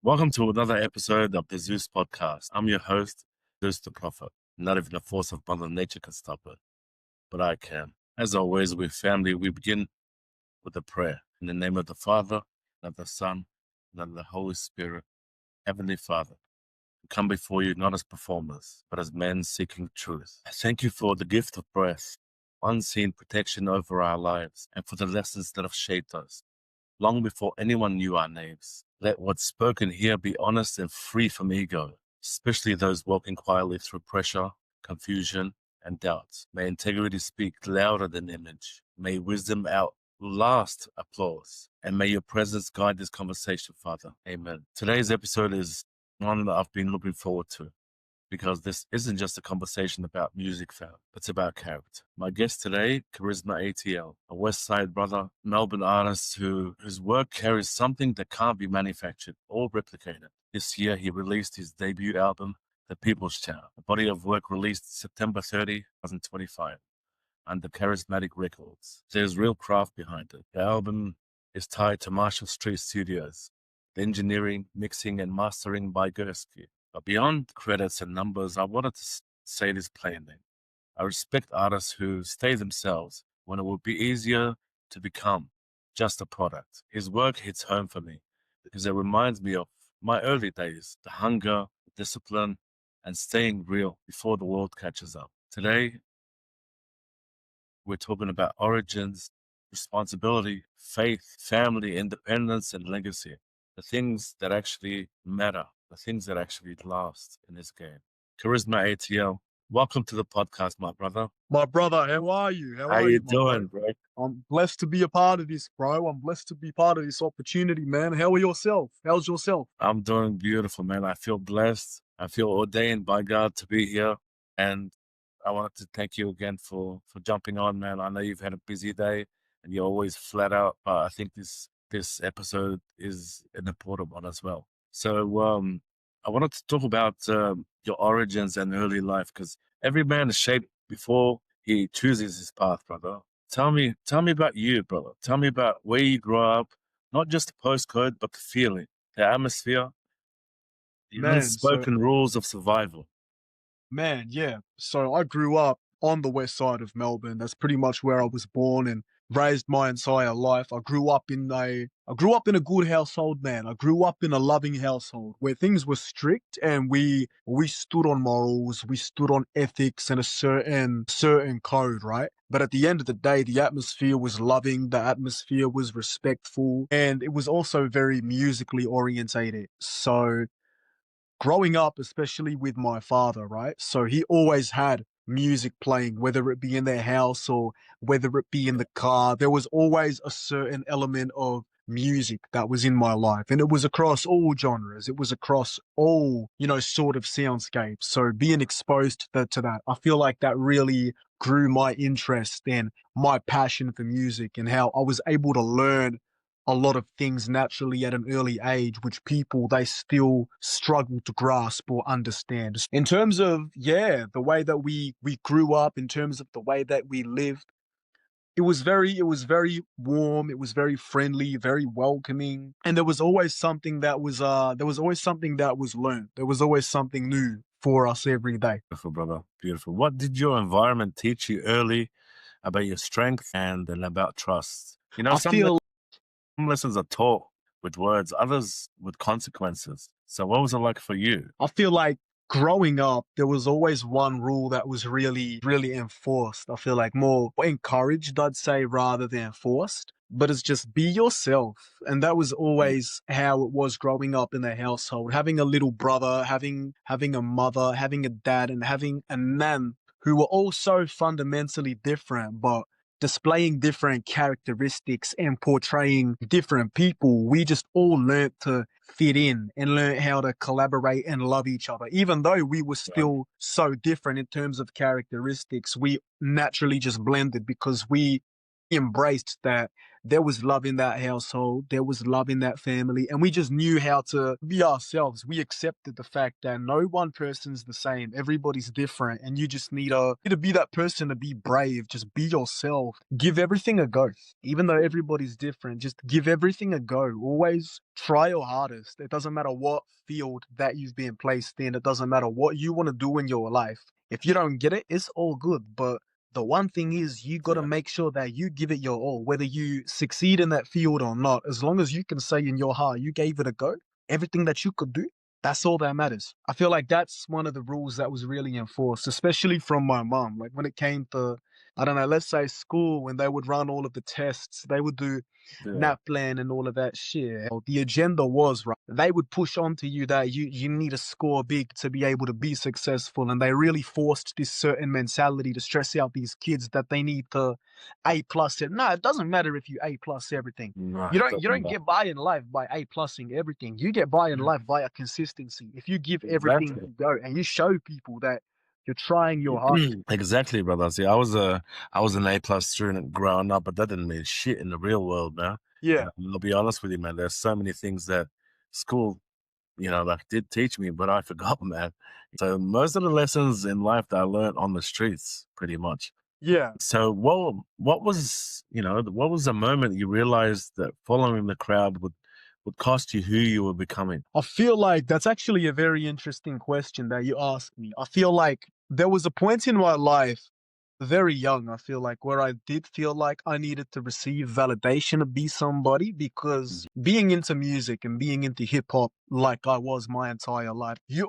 Welcome to another episode of the Zeus Podcast. I'm your host, Zeus The Prophet. Not even the force of Mother Nature can stop it, but I can. As always, with family, we begin with a prayer. In the name of the Father, and of the Son, and of the Holy Spirit. Heavenly Father, we come before you not as performers, but as men seeking truth. I thank you for the gift of breath, unseen protection over our lives, and for the lessons that have shaped us long before anyone knew our names. Let what's spoken here be honest and free from ego, especially those walking quietly through pressure, confusion, and doubt. May integrity speak louder than image. May wisdom outlast applause. And may your presence guide this conversation, Father. Amen. Today's episode is one that I've been looking forward to, because this isn't just a conversation about music, fam. It's about character. My guest today, Charisma ATL, a West Side brother, Melbourne artist whose work carries something that can't be manufactured or replicated. This year, he released his debut album, The People's Child, a body of work released September 30, 2025, under Charismatic Records. There's real craft behind it. The album is tied to Marshall Street Studios, the engineering, mixing, and mastering by Gursky. But beyond credits and numbers, I wanted to say this plainly. I respect artists who stay themselves when it would be easier to become just a product. His work hits home for me because it reminds me of my early days, the hunger, discipline, and staying real before the world catches up. Today, we're talking about origins, responsibility, faith, family, independence, and legacy. The things that actually matter, the things that actually last in this game. Charisma ATL, welcome to the podcast, my brother. My brother, how are you? How you doing, bro? I'm blessed to be a part of this, bro. I'm blessed to be part of this opportunity, man. How are yourself? How's yourself? I'm doing beautiful, man. I feel blessed. I feel ordained by God to be here. And I wanted to thank you again for jumping on, man. I know you've had a busy day and you're always flat out, but I think this episode is an important one as well. So I wanted to talk about your origins and early life, because every man is shaped before he chooses his path, brother. Tell me about you, brother. Tell me about where you grew up, not just the postcode, but the feeling, the atmosphere, the unspoken rules of survival. Yeah. So I grew up on the west side of Melbourne. That's pretty much where I was born and raised my entire life. I grew up in a good household, man. I grew up in a loving household where things were strict and we stood on morals, we stood on ethics and a certain code, right? But at the end of the day, the atmosphere was loving, the atmosphere was respectful, and it was also very musically orientated. So growing up, especially with my father, right? So he always had music playing, whether it be in their house or whether it be in the car. There was always a certain element of music that was in my life. And it was across all genres. It was across all, sort of soundscapes. So being exposed to that, I feel like that really grew my interest and my passion for music, and how I was able to learn a lot of things naturally at an early age, which people, they still struggle to grasp or understand. In terms of, the way that we grew up, in terms of the way that we lived, it was very warm, it was very friendly, very welcoming. And there was always something that was learned. There was always something new for us every day. Beautiful, brother. Beautiful. What did your environment teach you early about your strength and about trust? Some lessons are taught with words, others with consequences. So what was it like for you? I feel like growing up, there was always one rule that was really, really enforced. I feel like more encouraged, I'd say, rather than forced. But it's just be yourself. And that was always how it was growing up in the household. Having a little brother, having a mother, having a dad, and having a nan who were all so fundamentally different, but displaying different characteristics and portraying different people. We just all learned to fit in and learn how to collaborate and love each other. Even though we were still so different in terms of characteristics, we naturally just blended because we embraced that there was love in that household, there was love in that family, and we just knew how to be ourselves. We accepted the fact that no one person's the same, everybody's different, and you just need to be that person, to be brave, just be yourself, give everything a go. Even though everybody's different, just give everything a go. Always try your hardest. It doesn't matter what field that you've been placed in, it doesn't matter what you want to do in your life. If you don't get it, it's all good, but the one thing is you got to Yeah. make sure that you give it your all, whether you succeed in that field or not. As long as you can say in your heart you gave it a go, everything that you could do, that's all that matters. I feel like that's one of the rules that was really enforced, especially from my mom. Like when it came to, I don't know, let's say school, when they would run all of the tests, they would do Yeah. NAPLAN and all of that shit. The agenda was, right, they would push onto you that you need to score big to be able to be successful, and they really forced this certain mentality to stress out these kids that they need to A plus it. No, it doesn't matter if you A plus everything. No, You don't get by in life by A plusing everything. You get by in life via consistency. If you give everything exactly. you go and you show people that you're trying your hardest. Exactly, brother. See, I was an A+ student growing up, but that didn't mean shit in the real world, man. Yeah. I'll be honest with you, man. There's so many things that school, like did teach me, but I forgot, man. So most of the lessons in life that I learned on the streets, pretty much. Yeah. So what was, what was the moment you realized that following the crowd would cost you who you were becoming? I feel like that's actually a very interesting question that you asked me. I feel like there was a point in my life, very young, I feel like, where I did feel like I needed to receive validation to be somebody, because being into music and being into hip hop like I was my entire life, you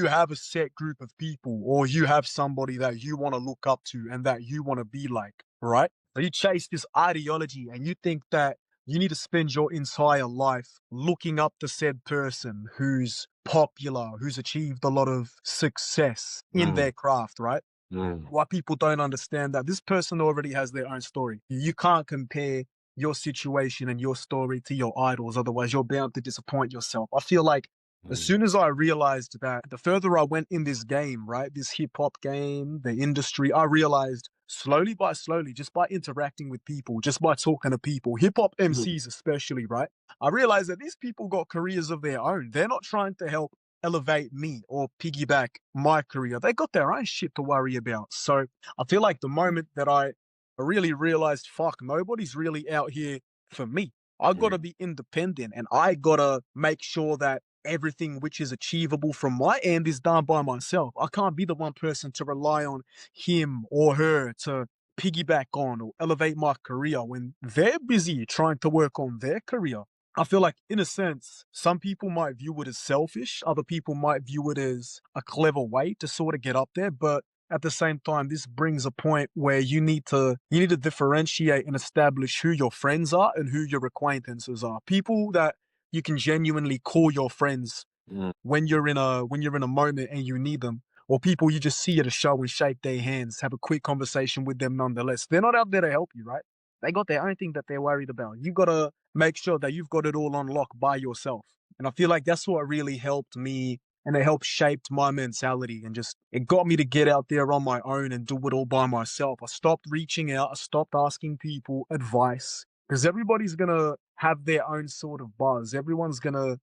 have a set group of people, or you have somebody that you want to look up to and that you want to be like, right? So you chase this ideology and you think that you need to spend your entire life looking up to said person who's popular, who's achieved a lot of success in their Mm, craft, right? mm, Why people don't understand that this person already has their own story. You can't compare your situation and your story to your idols, otherwise you're bound to disappoint yourself. I feel like as mm, soon as I realized that, the further I went in this game, right, this hip hop game, the industry, I realized slowly by slowly, just by interacting with people, just by talking to people, hip hop mm, MCs especially, right, I realized that these people got careers of their own. They're not trying to help elevate me or piggyback my career. They got their own shit to worry about. So I feel like the moment that I really realized, fuck, nobody's really out here for me. I gotta mm, be independent, and I gotta make sure that everything which is achievable from my end is done by myself. I can't be the one person to rely on him or her to piggyback on or elevate my career when they're busy trying to work on their career. I feel like, in a sense, some people might view it as selfish, other people might view it as a clever way to sort of get up there, but at the same time, this brings a point where you need to differentiate and establish who your friends are and who your acquaintances are. People that you can genuinely call your friends mm. when you're in a moment and you need them, or people you just see at a show and shake their hands, have a quick conversation with them nonetheless. They're not out there to help you, right? They got their own thing that they're worried about. You gotta make sure that you've got it all on lock by yourself. And I feel like that's what really helped me, and it helped shaped my mentality, and just it got me to get out there on my own and do it all by myself. I stopped reaching out, I stopped asking people advice, because everybody's gonna have their own sort of buzz. Everyone's gonna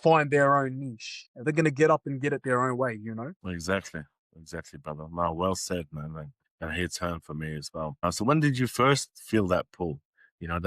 find their own niche. They're gonna get up and get it their own way, you know? Exactly. Exactly, brother. No, well said, man. Like, that hits home for me as well. So when did you first feel that pull? Your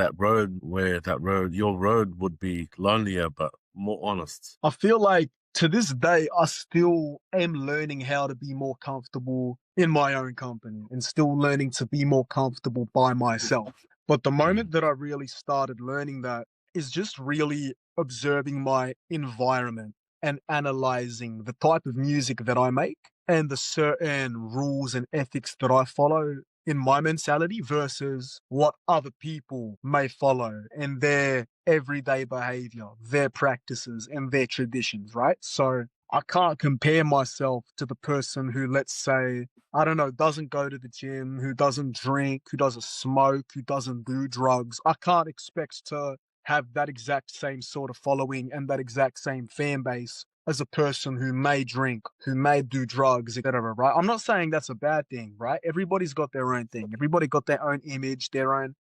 road would be lonelier, but more honest. I feel like to this day, I still am learning how to be more comfortable in my own company and still learning to be more comfortable by myself. But the Mm, moment that I really started learning that is just really observing my environment and analyzing the type of music that I make and the certain rules and ethics that I follow in my mentality versus what other people may follow and their everyday behavior, their practices, and their traditions, right? So I can't compare myself to the person who, let's say, I don't know, doesn't go to the gym, who doesn't drink, who doesn't smoke, who doesn't do drugs. I can't expect to have that exact same sort of following and that exact same fan base as a person who may drink, who may do drugs, etc. Right? I'm not saying that's a bad thing, right? Everybody's got their own thing. Everybody got their own image, their own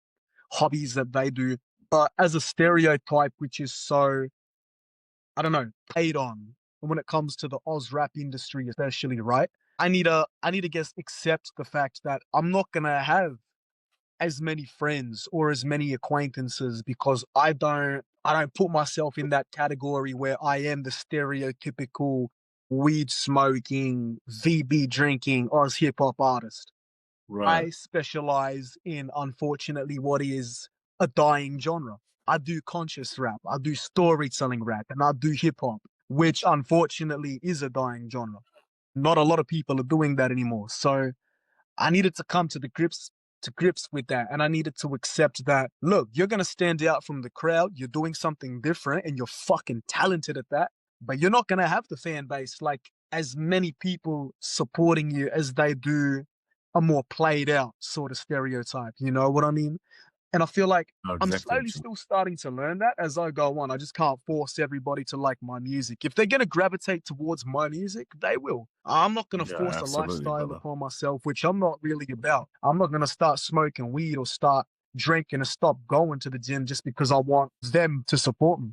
hobbies that they do. But as a stereotype, which is so, I don't know, played on when it comes to the Oz rap industry, especially, right? I need to guess accept the fact that I'm not gonna have as many friends or as many acquaintances because I don't put myself in that category where I am the stereotypical weed smoking, VB drinking Oz hip hop artist. Right. I specialize in, unfortunately, what is a dying genre. I do conscious rap, I do storytelling rap, and I do hip hop, which unfortunately is a dying genre. Not a lot of people are doing that anymore. So I needed to come to grips with that. And I needed to accept that, look, you're gonna stand out from the crowd, you're doing something different, and you're fucking talented at that, but you're not gonna have the fan base like as many people supporting you as they do a more played out sort of stereotype. You know what I mean? And I feel like No, I'm exactly. slowly still starting to learn that as I go on. I just can't force everybody to like my music. If they're going to gravitate towards my music, they will. I'm not going to Yeah, force a absolutely, lifestyle brother. upon myself, which I'm not really about. I'm not going to start smoking weed or start drinking and stop going to the gym just because I want them to support me.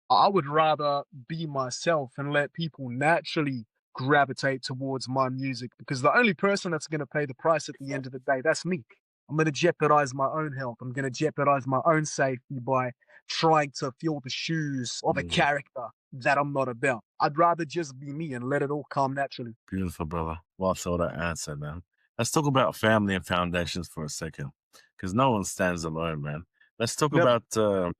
I would rather be myself and let people naturally gravitate towards my music because the only person that's going to pay the price at the end of the day, that's me. I'm going to jeopardize my own health. I'm going to jeopardize my own safety by trying to fill the shoes of a Mm, character that I'm not about. I'd rather just be me and let it all come naturally. beautiful, brother. Well thought out answer, man. Let's talk about family and foundations for a second, because no one stands alone, man. Let's talk Never. about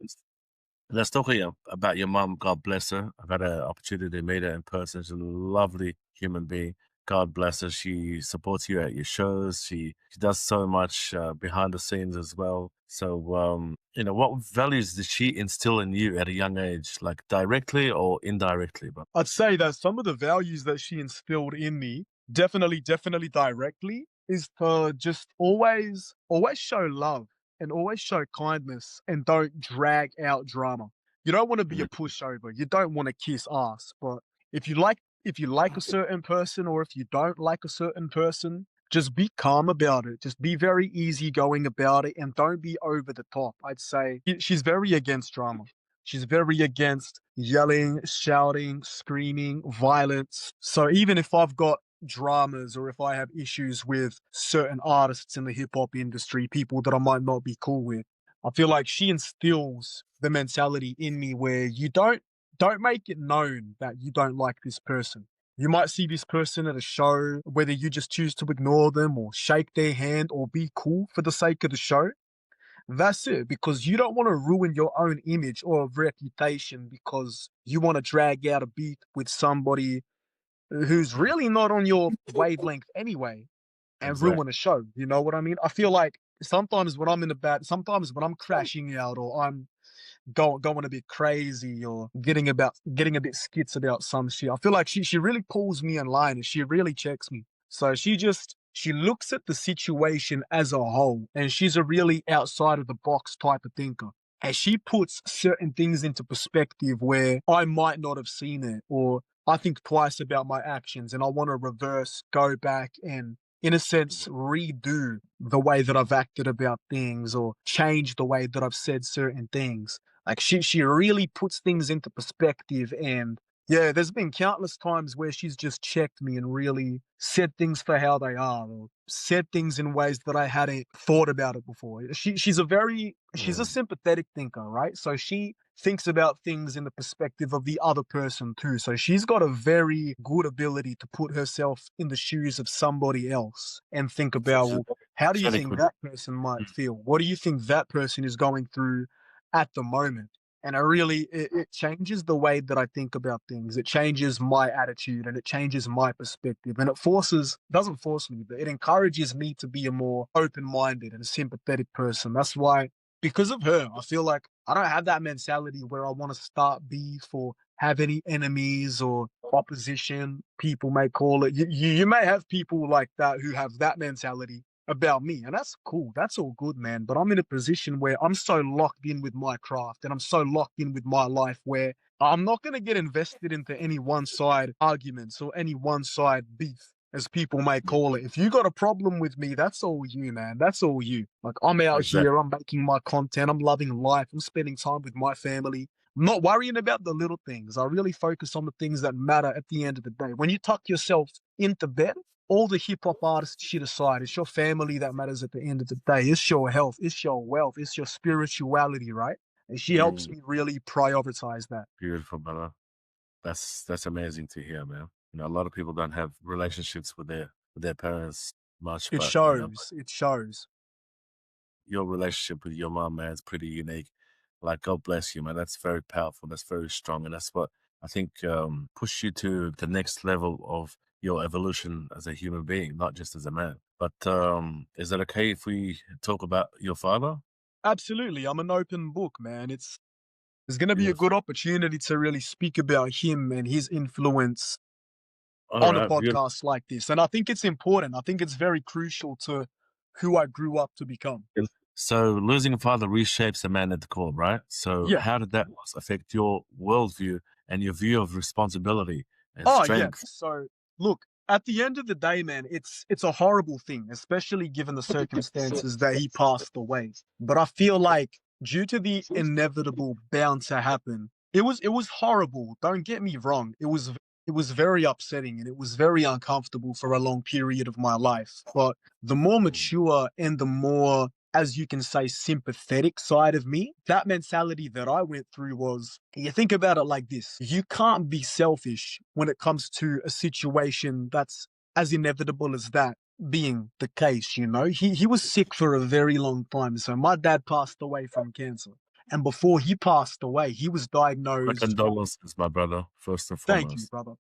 let's talk about your mom. God bless her. I've had an opportunity to meet her in person. She's a lovely human being. God bless her. She supports you at your shows. She does so much behind the scenes as well. So, what values did she instill in you at a young age, like directly or indirectly? But I'd say that some of the values that she instilled in me, definitely directly, is to just always show love and always show kindness and don't drag out drama. You don't want to be a pushover. You don't want to kiss ass. But if you like if you like a certain person or if you don't like a certain person, just be calm about it. Just be very easygoing about it and don't be over the top. I'd say she's very against drama. She's very against yelling, shouting, screaming, violence. So even if I've got dramas or if I have issues with certain artists in the hip hop industry, people that I might not be cool with, I feel like she instills the mentality in me where you don't make it known that you don't like this person. You might see this person at a show, whether you just choose to ignore them or shake their hand or be cool for the sake of the show. That's it, because you don't want to ruin your own image or reputation because you want to drag out a beat with somebody who's really not on your wavelength anyway and exactly. ruin a show. You know what I mean? I feel like sometimes when I'm crashing out or I'm going a bit crazy or getting a bit skits about some shit. I feel like she really pulls me in line and she really checks me. So she looks at the situation as a whole and she's a really outside of the box type of thinker. And she puts certain things into perspective where I might not have seen it or I think twice about my actions and I want to reverse, go back and in a sense, redo the way that I've acted about things or change the way that I've said certain things. Like she really puts things into perspective and yeah, there's been countless times where she's just checked me and really said things for how they are or said things in ways that I hadn't thought about it before. She's a Mm, sympathetic thinker, right? So she thinks about things in the perspective of the other person too. So she's got a very good ability to put herself in the shoes of somebody else and think about, well, how do you very think quick. that person might feel? What do you think that person is going through at the moment? And it changes the way that I think about things. It changes my attitude and it changes my perspective. And doesn't force me, but it encourages me to be a more open-minded and sympathetic person. That's why, because of her, I feel like I don't have that mentality where I want to start beef or have any enemies or opposition, people may call it. You may have people like that who have that mentality. about me. And that's cool. That's all good, man. But I'm in a position where I'm so locked in with my craft and I'm so locked in with my life where I'm not going to get invested into any one side arguments or any one side beef, as people may call it. If you got a problem with me, that's all you, man. That's all you. Like, I'm out here, Exactly. I'm making my content, I'm loving life, I'm spending time with my family. I'm not worrying about the little things. I really focus on the things that matter at the end of the day. When you tuck yourself into bed, all the hip hop artist shit aside, it's your family that matters at the end of the day. It's your health, it's your wealth, it's your spirituality, right? And she helps Mm, me really prioritize that. beautiful, brother. That's amazing to hear, man. You know, a lot of people don't have relationships with their parents much, It but shows. It shows. your relationship with your mom, man, is pretty unique. Like, God bless you, man. That's very powerful. That's very strong, and that's what I think pushed you to the next level of your evolution as a human being, not just as a man. But is that okay if we talk about your father? Absolutely. I'm an open book, man. It's going to be a good Beautiful. opportunity to really speak about him and his influence All on a right, beautiful. podcast like this. And I think it's important. I think it's very crucial to who I grew up to become. So losing a father reshapes a man at the core, right? So Yeah. how did that loss affect your worldview and your view of responsibility and Oh, yeah. strength? So, look, at the end of the day, man, it's a horrible thing, especially given the circumstances that he passed away. But I feel like due to the inevitable bound to happen, it was horrible. Don't get me wrong. It was very upsetting and it was very uncomfortable for a long period of my life. But the more Mm, mature and the more, as you can say, sympathetic side of me, that mentality that I went through was, you think about it like this: you can't be selfish when it comes to a situation that's as inevitable as that being the case. He was sick for a very long time. So my dad passed away from cancer. And before he passed away, he was My diagnosed. condolences, my brother, first and Thank you, foremost. brother.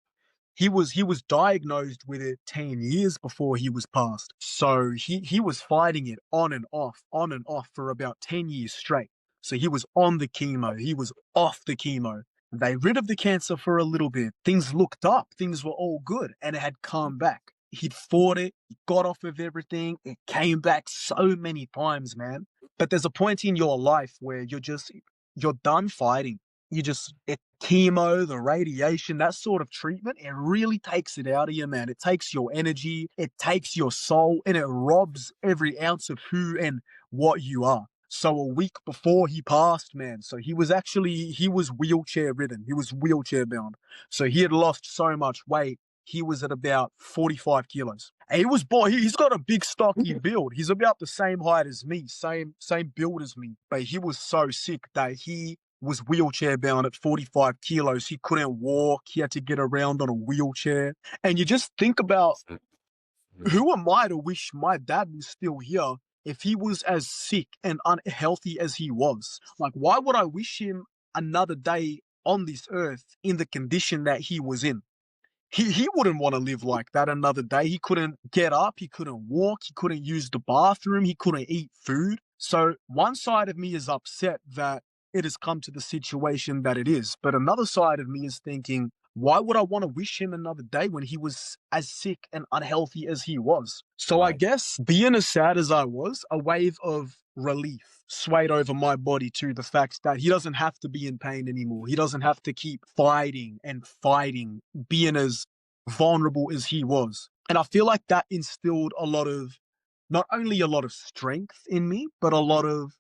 He was diagnosed with it 10 years before he was passed. So he was fighting it on and off for about 10 years straight. So he was on the chemo, he was off the chemo. They rid of the cancer for a little bit. Things looked up, things were all good, and it had come back. He'd fought it, he got off of everything, it came back so many times, man. But there's a point in your life where you're done fighting. Chemo, the radiation, that sort of treatment, it really takes it out of you, man. It takes your energy, it takes your soul, and it robs every ounce of who and what you are. So a week before he passed, man, so he was wheelchair ridden. He was wheelchair bound. So he had lost so much weight. He was at about 45 kilos. And he's got a big stocky build. He's about the same height as me, same build as me. But he was so sick that he was wheelchair bound at 45 kilos. He couldn't walk. He had to get around on a wheelchair. And you just think about, Mm, mm, who am I to wish my dad was still here if he was as sick and unhealthy as he was? Like, why would I wish him another day on this earth in the condition that he was in? He wouldn't want to live like that another day. He couldn't get up, he couldn't walk, he couldn't use the bathroom, he couldn't eat food. So one side of me is upset that it has come to the situation that it is. But another side of me is thinking, why would I want to wish him another day when he was as sick and unhealthy as he was? So I right. guess being as sad as I was, a wave of relief swayed over my body to the fact that he doesn't have to be in pain anymore. He doesn't have to keep fighting and fighting, being as vulnerable as he was. And I feel like that instilled not only a lot of strength in me, but a lot of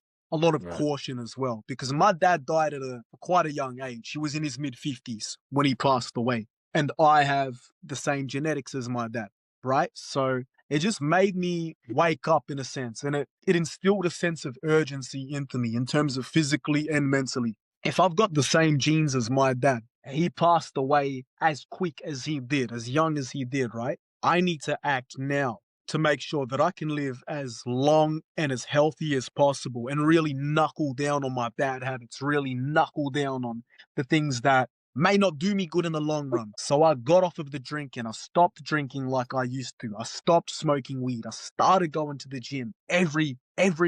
Right. caution as well. Because my dad died at quite a young age. He was in his mid-50s when he passed away. And I have the same genetics as my dad, right? So it just made me wake up in a sense. And it instilled a sense of urgency into me in terms of physically and mentally. If I've got the same genes as my dad, he passed away as quick as he did, as young as he did, right? I need to act now to make sure that I can live as long and as healthy as possible and really knuckle down on my bad habits, really knuckle down on the things that may not do me good in the long run. So I got off of the drinking. I stopped drinking like I used to. I stopped smoking weed. I started going to the gym every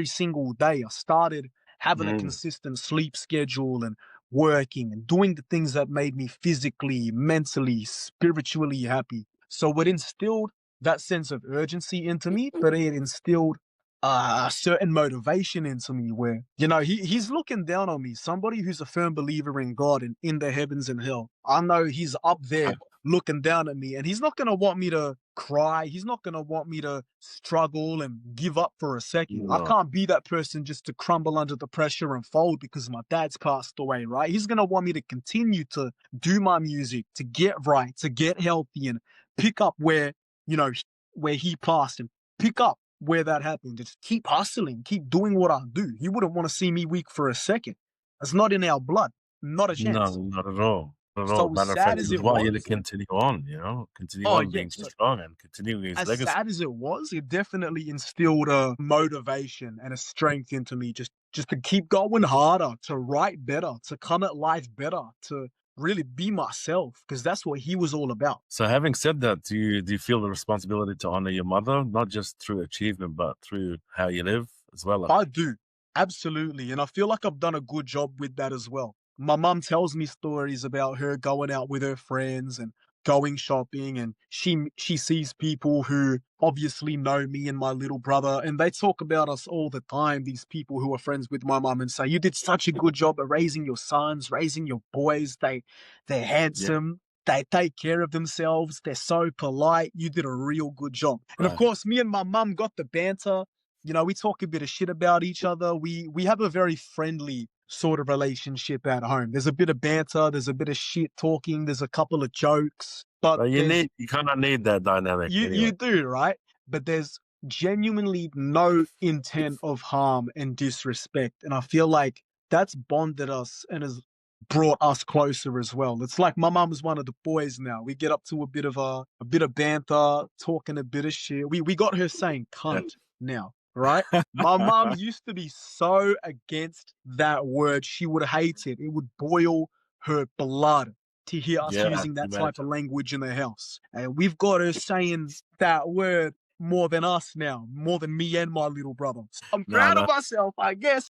single day. I started having a Mm, consistent sleep schedule and working and doing the things that made me physically, mentally, spiritually happy. So it instilled that sense of urgency into me, but it instilled a certain motivation into me where, he's looking down on me, somebody who's a firm believer in God and in the heavens and hell. I know he's up there looking down at me, and he's not going to want me to cry. He's not going to want me to struggle and give up for a second. I No, can't be that person just to crumble under the pressure and fold because my dad's passed away, right? He's going to want me to continue to do my music, to get right, to get healthy, and pick up you know, where he passed and pick up where that happened. Just keep hustling, keep doing what I do. He wouldn't want to see me weak for a second. It's not in our blood. Not a no, chance. not at all. Not at all. So as Matter of sad fact, as it's it why you to was, continue on, you know, continue oh on yeah, being so strong and continuing his as legacy. sad as it was, it definitely instilled a motivation and a strength into me just to keep going harder, to write better, to come at life better, to really be myself, because that's what he was all about. So having said that, do you feel the responsibility to honor your mother, not just through achievement, but through how you live as well? I do. Absolutely. And I feel like I've done a good job with that as well. My mum tells me stories about her going out with her friends and going shopping, and she sees people who obviously know me and my little brother, and they talk about us all the time, these people who are friends with my mum, and say, "You did such a good job at raising your sons, raising your boys. They're Yeah, handsome. They take care of themselves. They're so polite. You did a real good job." And of right. course, me and my mum got the banter. We talk a bit of shit about each other. We have a very friendly sort of relationship at home. There's a bit of banter, there's a bit of shit talking, there's a couple of jokes, but But there's you kind of need that dynamic you anyway. do, right? But there's genuinely no intent of harm and disrespect. And I feel like that's bonded us and has brought us closer as well. It's like my mum is one of the boys now. We get up to a bit of banter, talking a bit of shit. We got her saying Yeah. cunt now, right? My mum used to be so against that word. She would hate it. It would boil her blood to hear us Yeah, I using can that type of imagine. language in the house. And we've got her saying that word more than us now, more than me and my little brother. So I'm No, proud of no, myself, I guess.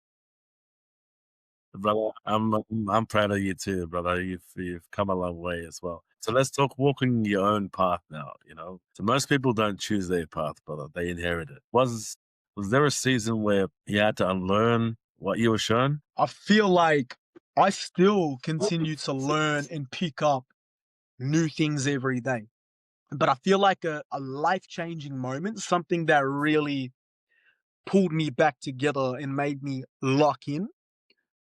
brother, I'm proud of you too, brother. You've come a long way as well. So let's talk walking your own path now. You know, so most people don't choose their path, brother. They inherit it. Was there a season where you had to unlearn what you were shown? I feel like I still continue to learn and pick up new things every day. But I feel like a life changing moment, something that really pulled me back together and made me lock in,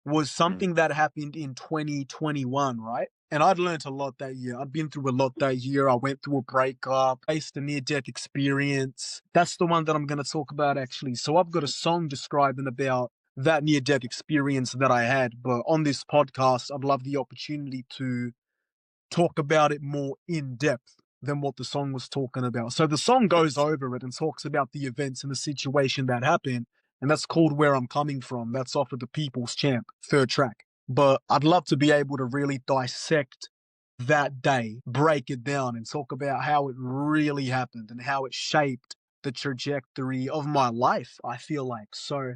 was Mm, something that happened in 2021, right? And I'd learned a lot that year. I'd been through a lot that year. I went through a breakup, faced a near-death experience. That's the one that I'm going to talk about, actually. So I've got a song describing about that near-death experience that I had. But on this podcast, I'd love the opportunity to talk about it more in depth than what the song was talking about. So the song goes yes. over it and talks about the events and the situation that happened. And that's called Where I'm Coming From. That's off of the People's Champ, third track. But I'd love to be able to really dissect that day, break it down, and talk about how it really happened and how it shaped the trajectory of my life, I feel like. So,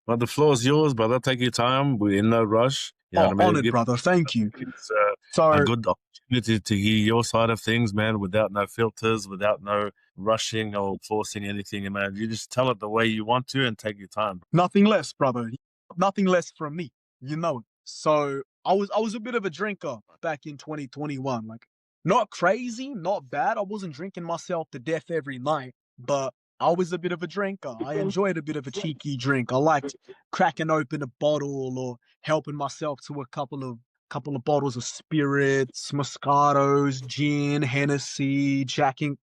Well, the floor is yours, brother. Take your time. We're in no rush. You know oh, what I mean? honored, brother. Thank you. It's a So, good opportunity to hear your side of things, man, without no filters, without no rushing or forcing anything, man. You just tell it the way you want to and take your time. nothing less, brother. Nothing less from me. You know it. So I was a bit of a drinker back in 2021. Like, not crazy, not bad. I wasn't drinking myself to death every night, but I was a bit of a drinker. I enjoyed a bit of a cheeky drink. I liked cracking open a bottle or helping myself to a couple of bottles of spirits, Moscatos, gin, Hennessy, jacking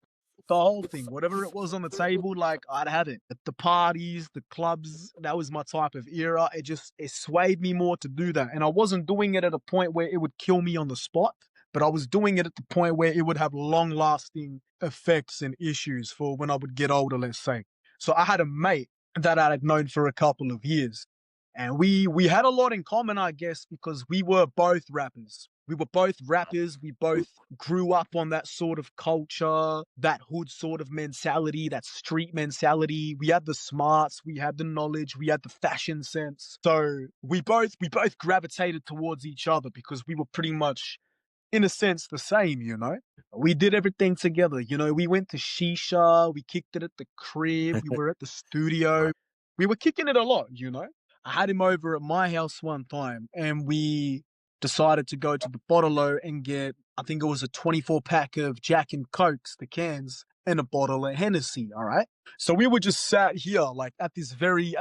the whole thing, whatever it was on the table, like I'd have it. At the parties, the clubs, that was my type of era. It swayed me more to do that. And I wasn't doing it at a point where it would kill me on the spot, but I was doing it at the point where it would have long lasting effects and issues for when I would get older, let's say. So I had a mate that I had known for a couple of years. And we had a lot in common, I guess, because we were both rappers. We were both rappers. We both grew up on that sort of culture, that hood sort of mentality, that street mentality. We had the smarts, we had the knowledge, we had the fashion sense. So we both gravitated towards each other because we were pretty much in a sense the same, We did everything together, We went to shisha, we kicked it at the crib, we were at the studio. We were kicking it a lot. I had him over at my house one time and we decided to go to the bottle and get, I think it was a 24 pack of Jack and Cokes, the cans, and a bottle of Hennessy, all right? So we were just sat here like at this very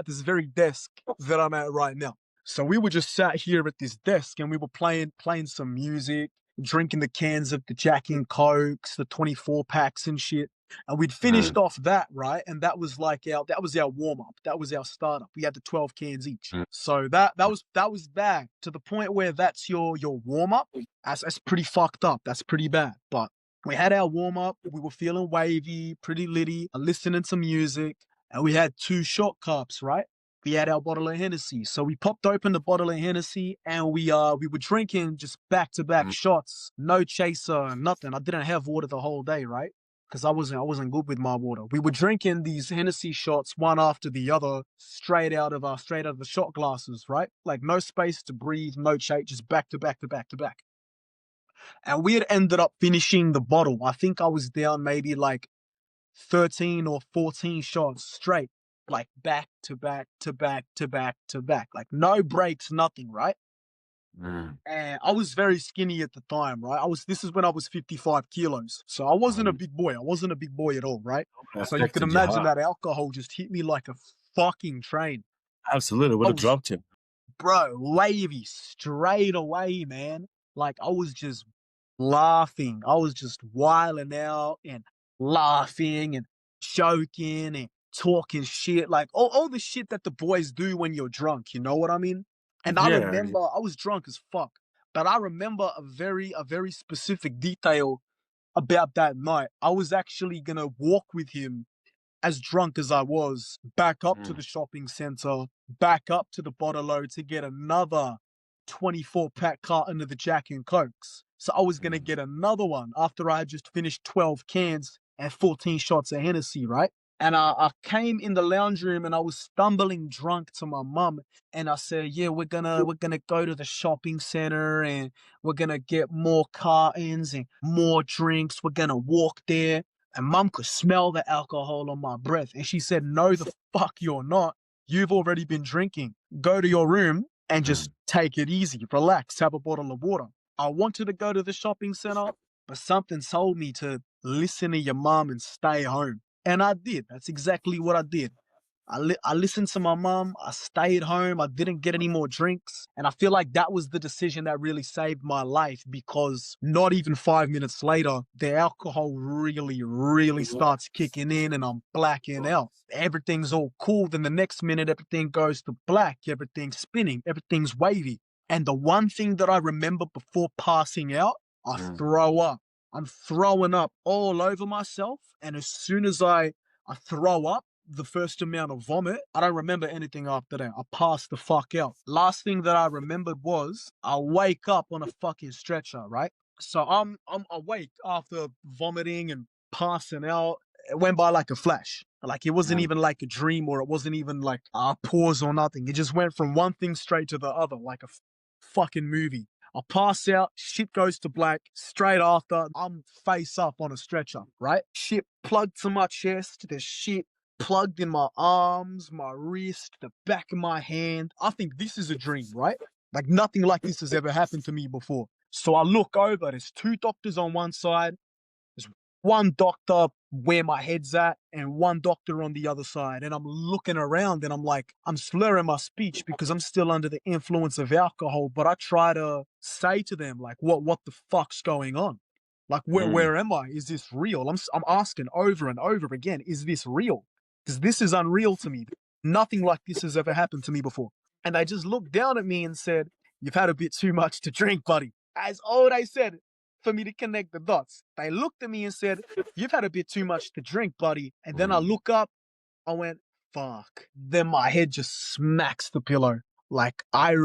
desk that I'm at right now. So we were just sat here at this desk and we were playing some music, drinking the cans of the Jack and Cokes, the 24 packs and shit. And we'd finished off that, right? And that was our warm up. That was our startup. We had the 12 cans each. So that was bad to the point where that's your warm up. That's pretty fucked up. That's pretty bad. But we had our warm up. We were feeling wavy, pretty litty, listening to music, and we had 2 shot cups, right? We had our bottle of Hennessy. So we popped open the bottle of Hennessy and we were drinking just back-to-back shots, no chaser, nothing. I didn't have water the whole day, right? Because I wasn't good with my water. We were drinking these Hennessy shots one after the other, straight out of the shot glasses, right? Like no space to breathe, no chase, just back to back to back to back. And we had ended up finishing the bottle. I think I was down maybe like 13 or 14 shots straight, like back to back to back to back to back, like no breaks, nothing, right? And I was very skinny at the time, right? This is when I was 55 kilos. So I wasn't a big boy. I wasn't a big boy at all, right? So you can imagine that alcohol just hit me like a fucking train. Absolutely. Would have dropped you. Bro, wavy straight away, man. Like I was just laughing. I was just wilding out and laughing and joking and talking shit. Like all the shit that the boys do when you're drunk. You know what I mean? And I remember I was drunk as fuck, but I remember a very specific detail about that night. I was actually gonna walk with him as drunk as I was back up to the shopping center, back up to the bottle to get another 24 pack carton of the Jack and Cokes. So I was gonna get another one after I had just finished 12 cans and 14 shots of Hennessy, right? And I came in the lounge room and I was stumbling drunk to my mum and I said, yeah, we're gonna go to the shopping center and we're gonna get more cartons and more drinks. We're gonna walk there. And mum could smell the alcohol on my breath. And she said, no, the fuck you're not. You've already been drinking. Go to your room and just take it easy. Relax. Have a bottle of water. I wanted to go to the shopping center, but something told me to listen to your mum and stay home. And I did. That's exactly what I did. I listened to my mum. I stayed home. I didn't get any more drinks. And I feel like that was the decision that really saved my life because not even 5 minutes later, the alcohol really starts kicking in and I'm blacking out. Everything's all cool. Then the next minute, everything goes to black. Everything's spinning. Everything's wavy. And the one thing that I remember before passing out, I throw up. I'm throwing up all over myself. And as soon as I throw up, the first amount of vomit, I don't remember anything after that. I passed the fuck out. Last thing that I remembered was I wake up on a fucking stretcher, right? So I'm awake after vomiting and passing out. It went by like a flash. Like it wasn't even like a dream or it wasn't even like a pause or nothing. It just went from one thing straight to the other like a fucking movie. I pass out, shit goes to black. Straight after, I'm face up on a stretcher, right? Shit plugged to my chest. There's shit plugged in my arms, my wrist, the back of my hand. I think this is a dream, right? Like nothing like this has ever happened to me before. So I look over, there's 2 doctors on one side. There's one doctor where my head's at and one doctor on the other side. And I'm looking around and I'm like, I'm slurring my speech because I'm still under the influence of alcohol. But I try to say to them, like, what the fuck's going on? Like, where am I? Is this real? I'm asking over and over again, is this real? Because this is unreal to me. Nothing like this has ever happened to me before. And they just looked down at me and said, you've had a bit too much to drink, buddy. As all they said for me to connect the dots. They looked at me and said, you've had a bit too much to drink, buddy. And then I look up, I went, fuck. Then my head just smacks the pillow. Like I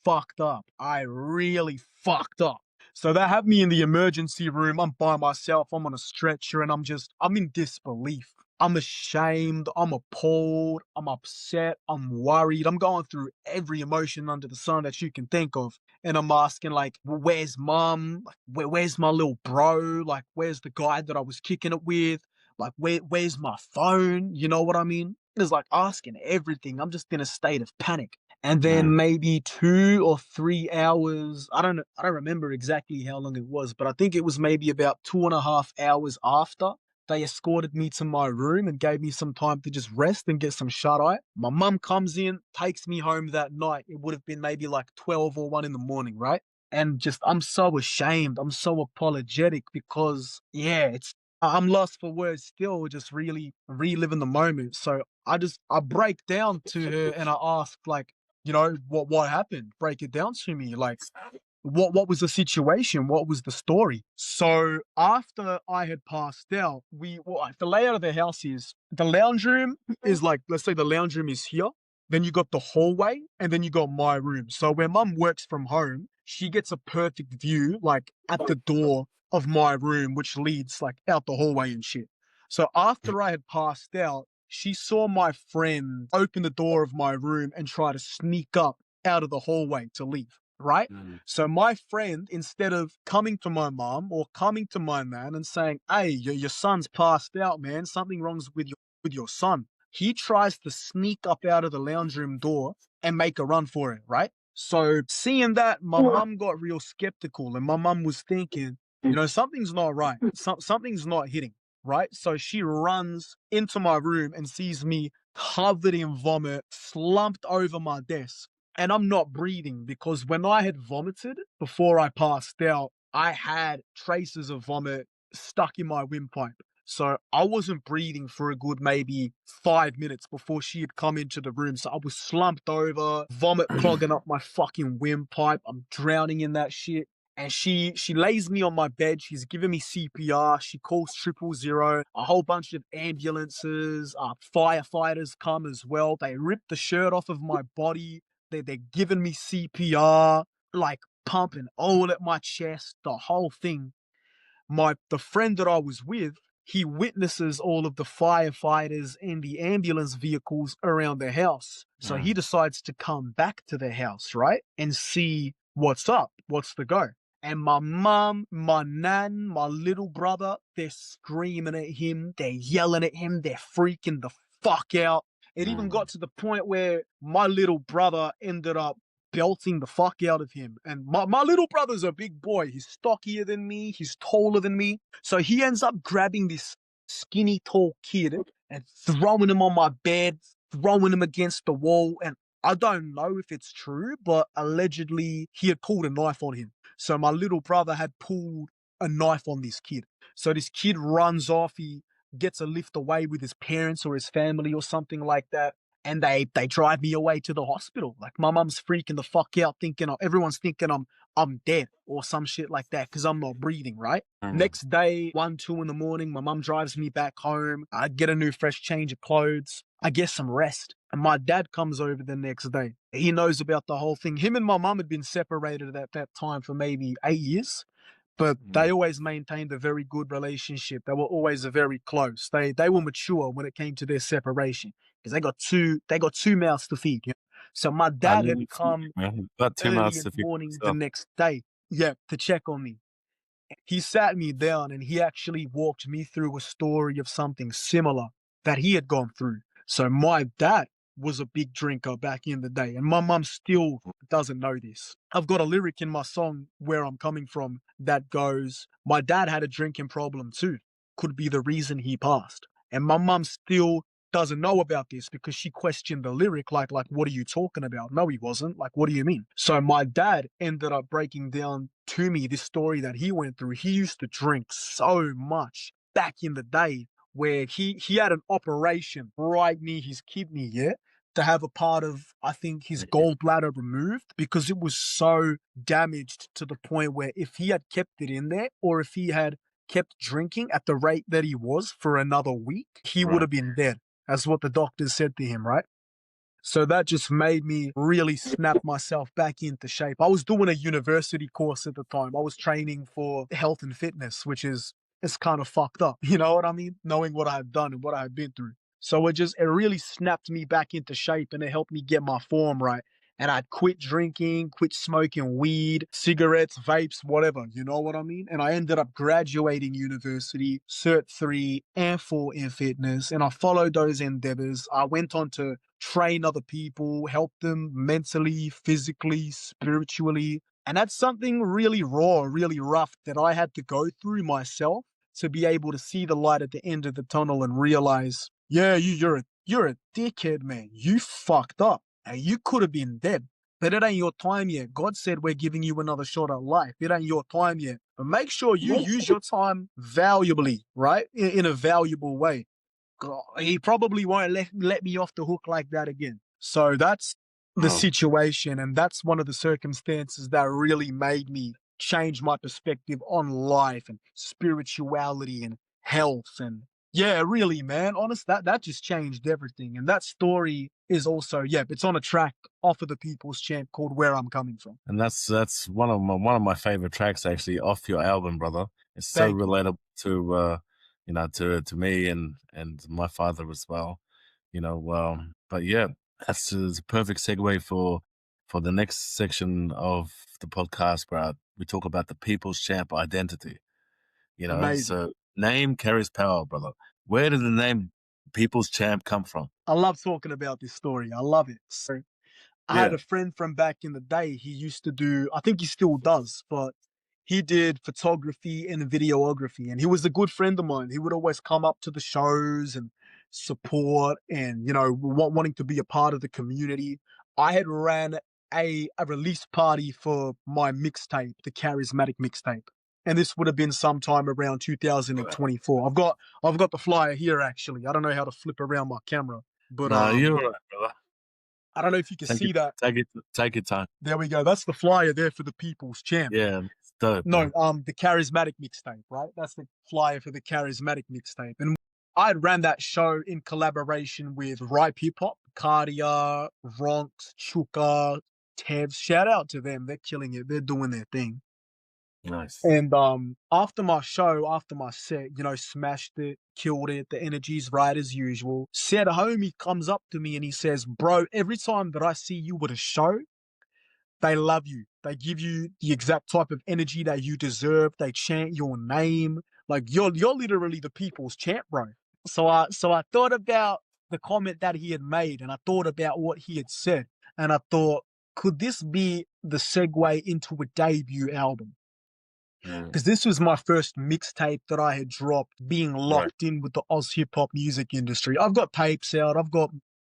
fucked up. I really fucked up. So they have me in the emergency room. I'm by myself. I'm on a stretcher and I'm in disbelief. I'm ashamed, I'm appalled, I'm upset, I'm worried. I'm going through every emotion under the sun that you can think of. And I'm asking, like, where's mom? Like, where's my little bro? Like, where's the guy that I was kicking it with? Like, where's my phone? You know what I mean? It's like asking everything. I'm just in a state of panic. And then maybe 2 or 3 hours, I don't remember exactly how long it was, but I think it was maybe about 2.5 hours after they escorted me to my room and gave me some time to just rest and get some shut-eye. My mum comes in, takes me home that night. It would have been maybe like 12 or 1 in the morning, right? And just, I'm so ashamed. I'm so apologetic because, yeah, I'm lost for words still, just really reliving the moment. So I break down to her and I ask, like, what happened? Break it down to me. Like, what was the situation? What was the story? So after I had passed out, the layout of the house is the lounge room is like, let's say the lounge room is here. Then you got the hallway and then you got my room. So where mum works from home, she gets a perfect view, like at the door of my room, which leads like out the hallway and shit. So after I had passed out, she saw my friend open the door of my room and try to sneak up out of the hallway to leave, right? So my friend, instead of coming to my mom or coming to my man and saying, "Hey, your son's passed out, man. Something wrong's with your son," he tries to sneak up out of the lounge room door and make a run for it, right? So seeing that, my mum got real skeptical, and my mum was thinking, something's not right. Something's not hitting, right? So she runs into my room and sees me covered in vomit, slumped over my desk. And I'm not breathing because when I had vomited before I passed out, I had traces of vomit stuck in my windpipe. So I wasn't breathing for a good maybe 5 minutes before she had come into the room. So I was slumped over, vomit clogging up my fucking windpipe. I'm drowning in that shit. And she lays me on my bed. She's giving me CPR. She calls 000. A whole bunch of ambulances, firefighters come as well. They rip the shirt off of my body. They're giving me CPR, like pumping all at my chest, the whole thing. The friend that I was with, he witnesses all of the firefighters and the ambulance vehicles around the house. So he decides to come back to the house, right? And see what's up, what's the go. And my mum, my nan, my little brother, they're screaming at him, they're yelling at him, they're freaking the fuck out. It even got to the point where my little brother ended up belting the fuck out of him. And my little brother's a big boy. He's stockier than me. He's taller than me. So he ends up grabbing this skinny, tall kid and throwing him on my bed, throwing him against the wall. And I don't know if it's true, but allegedly he had pulled a knife on him. So my little brother had pulled a knife on this kid. So this kid runs off. He gets a lift away with his parents or his family or something like that. And they drive me away to the hospital. Like my mum's freaking the fuck out, everyone's thinking I'm dead or some shit like that because I'm not breathing, right? Next day, 1, 2 in the morning, my mum drives me back home. I get a new fresh change of clothes. I get some rest. And my dad comes over the next day. He knows about the whole thing. Him and my mum had been separated at that time for maybe 8 years. But they always maintained a very good relationship. They were always very close. They were mature when it came to their separation because they got two mouths to feed. So my dad had come Got 2 early mouths in to the feed. morning the next day, to check on me. He sat me down and he actually walked me through a story of something similar that he had gone through. So my dad was a big drinker back in the day, and my mum still doesn't know this. I've got a lyric in my song, Where I'm Coming From, that goes, "My dad had a drinking problem too. Could be the reason he passed." And my mum still doesn't know about this because she questioned the lyric like, what are you talking about? No, he wasn't. Like, what do you mean? So my dad ended up breaking down to me this story that he went through. He used to drink so much back in the day where he had an operation right near his kidney, to have a part of, I think, his gallbladder removed because it was so damaged to the point where if he had kept it in there or if he had kept drinking at the rate that he was for another week, he would have been dead. That's what the doctors said to him, right? So that just made me really snap myself back into shape. I was doing a university course at the time. I was training for health and fitness, which is it's kind of fucked up. You know what I mean? Knowing what I've done and what I've been through. So it really snapped me back into shape and it helped me get my form right. And I'd quit drinking, quit smoking weed, cigarettes, vapes, whatever. You know what I mean? And I ended up graduating university, Cert 3 and 4 in fitness. And I followed those endeavors. I went on to train other people, help them mentally, physically, spiritually. And that's something really raw, really rough that I had to go through myself to be able to see the light at the end of the tunnel and realize, yeah, you're a dickhead, man. You fucked up. And you could have been dead. But it ain't your time yet. God said we're giving you another shot at life. It ain't your time yet. But make sure you use your time valuably, right? In a valuable way. He probably won't let me off the hook like that again. So that's the Oh, situation. And that's one of the circumstances that really made me change my perspective on life and spirituality and health. And yeah, really, man, honest, that just changed everything. And that story is also, yeah, it's on a track off of the People's Champ called Where I'm Coming From. and that's one of my favorite tracks actually off your album, brother. It's so Thank you. relatable to to me and my father as well. But yeah, that's a perfect segue for the next section of the podcast where we talk about the People's Champ identity. Amazing. So name carries power, brother. Where did the name People's Champ come from? I love talking about this story. I love it. So I had Yeah. a friend from back in the day. He used to do, I think he still does, but he did photography and videography. And he was a good friend of mine. He would always come up to the shows and support and, wanting to be a part of the community. I had ran a release party for my mixtape, the Charismatic mixtape. And this would have been sometime around 2024. I've got the flyer here actually. I don't know how to flip around my camera, but No, you're all right, brother. I don't know if you can Take it, see that. take your time. There we go. That's the flyer there for the People's Champ. Yeah, it's dope, No, man. the Charismatic mixtape, right? That's the flyer for the Charismatic mixtape. And I ran that show in collaboration with Ripe Hip Hop, Cardia, Ronks, Chuka, Tevs. Shout out to them. They're killing it. They're doing their thing. Nice. And after my show, after my set, smashed it, killed it, the energy's right as usual. Said a homie comes up to me and he says, bro, every time that I see you with a show, they love you. They give you the exact type of energy that you deserve. They chant your name. Like you're literally the People's Champ, bro. So I thought about the comment that he had made and I thought about what he had said. And I thought, could this be the segue into a debut album? Mm, Because this was my first mixtape that I had dropped, being right. locked in with the Oz hip hop music industry. I've got tapes out, I've got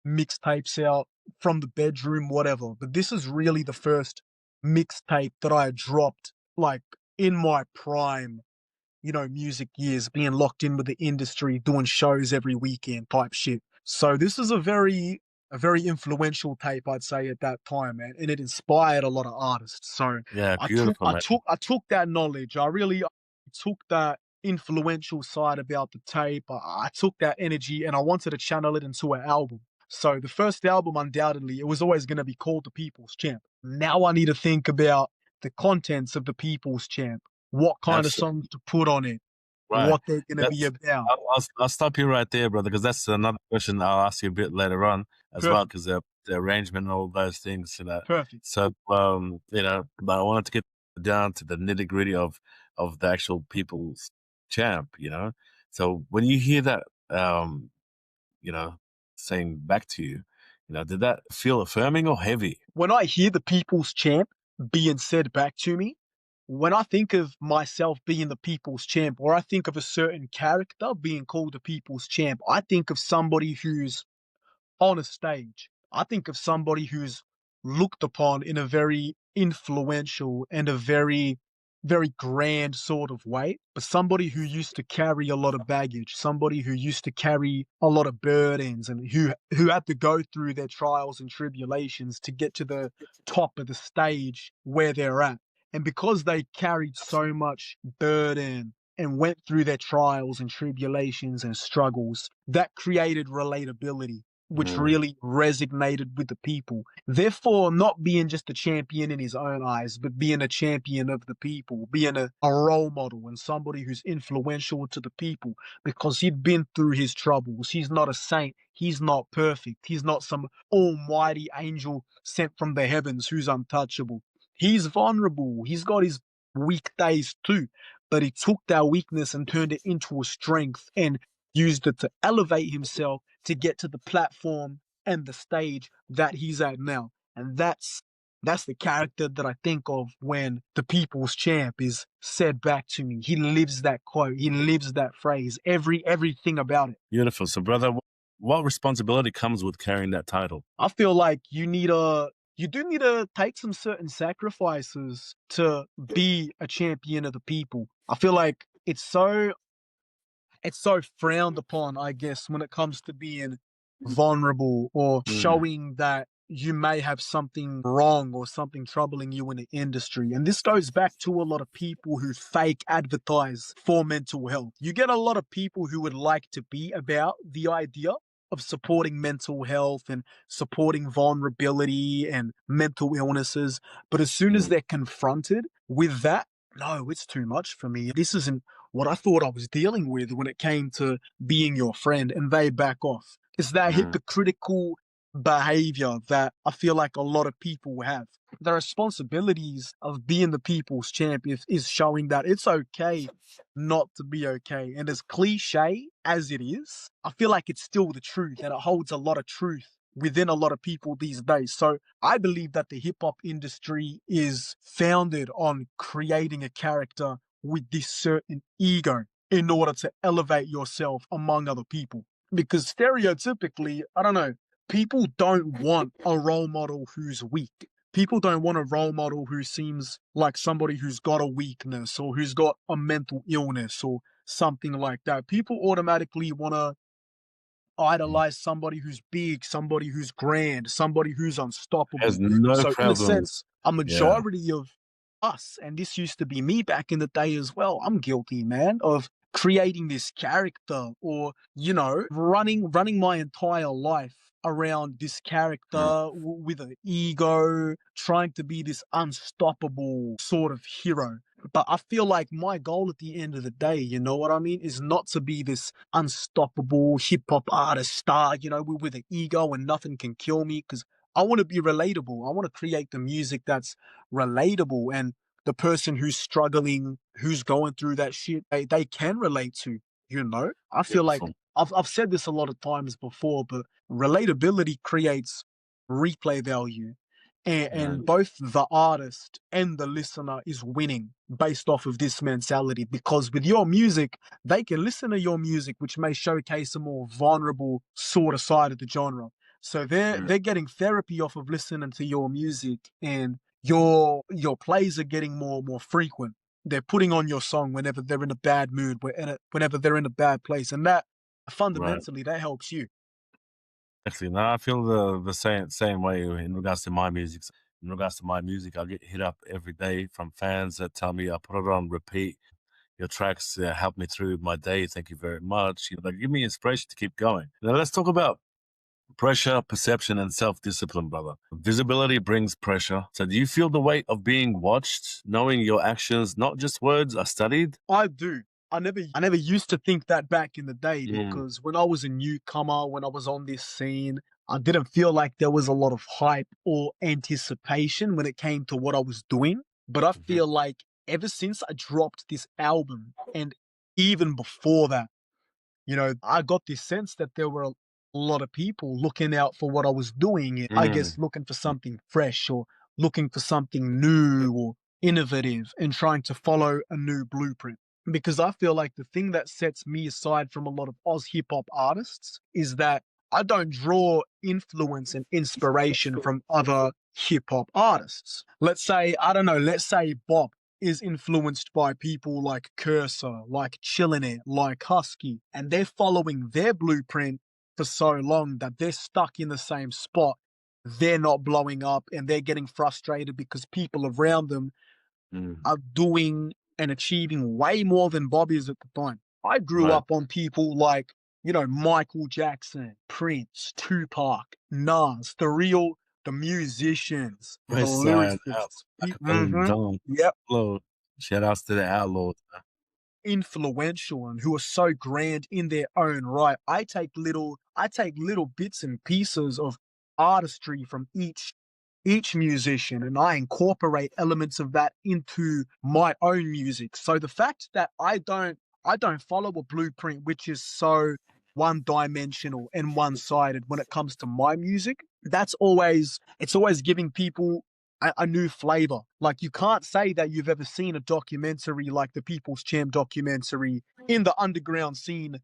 mixtapes out from the bedroom, whatever. But this is really the first mixtape that I had dropped, like in my prime, music years, being locked in with the industry, doing shows every weekend type shit. So this is a very influential tape, I'd say, at that time, man, and it inspired a lot of artists. So Yeah, I took beautiful, I man. took I took that knowledge. I really took that influential side about the tape. I took that energy and I wanted to channel it into an album. So the first album, undoubtedly, it was always going to be called The People's Champ. Now I need to think about the contents of The People's Champ, what kind of Absolutely songs to put on it, right. what they're going to be That's about. I'll stop you right there, brother, because that's another question I'll ask you a bit later on as well, Perfect, because the arrangement and all those things. perfect. So, but I wanted to get down to the nitty gritty of the actual People's Champ. So when you hear that, you know, saying back to you, did that feel affirming or heavy? When I hear The People's Champ being said back to me, when I think of myself being the People's Champ, or I think of a certain character being called the People's Champ, I think of somebody who's on a stage. I think of somebody who's looked upon in a very influential and a very, very grand sort of way, but somebody who used to carry a lot of baggage, somebody who used to carry a lot of burdens and who had to go through their trials and tribulations to get to the top of the stage where they're at. And because they carried so much burden and went through their trials and tribulations and struggles, that created relatability. which really resonated with the people. Therefore, not being just a champion in his own eyes, but being a champion of the people, being a role model and somebody who's influential to the people because he'd been through his troubles. He's not a saint. He's not perfect. He's not some almighty angel sent from the heavens who's untouchable. He's vulnerable. He's got his weak days too, but he took that weakness and turned it into a strength and used it to elevate himself to get to the platform and the stage that he's at now. And that's the character that I think of when the people's champ is said back to me. He lives that quote. He lives that phrase. Everything about it. Beautiful. So, brother, what responsibility comes with carrying that title? I feel like you do need to take some certain sacrifices to be a champion of the people. I feel like it's so frowned upon, I guess, when it comes to being vulnerable or showing that you may have something wrong or something troubling you in the industry. And this goes back to a lot of people who fake advertise for mental health. You get a lot of people who would like to be about the idea of supporting mental health and supporting vulnerability and mental illnesses. But as soon as they're confronted with that, no, it's too much for me. This isn't what I thought I was dealing with when it came to being your friend, and they back off. It's that hypocritical behavior that I feel like a lot of people have. The responsibilities of being the people's champ is showing that it's okay not to be okay. And as cliche as it is, I feel like it's still the truth, and it holds a lot of truth within a lot of people these days. So I believe that the hip hop industry is founded on creating a character with this certain ego in order to elevate yourself among other people. Because stereotypically, I don't know, people don't want a role model who's weak. People don't want a role model who seems like somebody who's got a weakness or who's got a mental illness or something like that. People automatically want to idolize somebody who's big, somebody who's grand, somebody who's unstoppable. Has no So in a problems. sense, a Yeah. majority of us, and this used to be me back in the day as well, I'm guilty, man, of creating this character or, running my entire life around this character with an ego, trying to be this unstoppable sort of hero. But I feel like my goal at the end of the day, you know what I mean, is not to be this unstoppable hip hop artist star, with an ego and nothing can kill me, because I want to be relatable. I want to create the music that's relatable, and the person who's struggling, who's going through that shit, they can relate to, I feel like Beautiful. I've said this a lot of times before, but relatability creates replay value. And both the artist and the listener is winning based off of this mentality, because with your music, they can listen to your music, which may showcase a more vulnerable sort of side of the genre. So they're getting therapy off of listening to your music, and your plays are getting more frequent. They're putting on your song whenever they're in a bad mood, whenever they're in a bad place, and that fundamentally that helps you. Actually, no, I feel the same way in regards to my music. In regards to my music, I get hit up every day from fans that tell me I put it on repeat. Your tracks help me through my day. Thank you very much. They give me inspiration to keep going. Now let's talk about pressure, perception, and self-discipline, brother. Visibility brings pressure. So do you feel the weight of being watched, knowing your actions, not just words, are studied? I do. I never used to think that back in the day, because when I was a newcomer, when I was on this scene, I didn't feel like there was a lot of hype or anticipation when it came to what I was doing. But I feel like ever since I dropped this album, and even before that, I got this sense that there were a lot of people looking out for what I was doing. I guess looking for something fresh or looking for something new or innovative and trying to follow a new blueprint. Because I feel like the thing that sets me aside from a lot of Oz hip hop artists is that I don't draw influence and inspiration from other hip hop artists. Let's say, I don't know, let's say Bob is influenced by people like Cursor, like Chillinit, like Husky, and they're following their blueprint for so long that they're stuck in the same spot. They're not blowing up, and they're getting frustrated because people around them are doing and achieving way more than Bob is at the time. I grew up on people like Michael Jackson, Prince, Tupac, Nas, the musicians, the West Side Out. lyricists. Don't Yep. explode. Shout outs to the Outlaws. Influential and who are so grand in their own right. I take little bits and pieces of artistry from each musician and I incorporate elements of that into my own music. So the fact that I don't follow a blueprint which is so one-dimensional and one-sided when it comes to my music, it's always giving people a new flavor. Like, you can't say that you've ever seen a documentary like the People's Champ documentary in the underground scene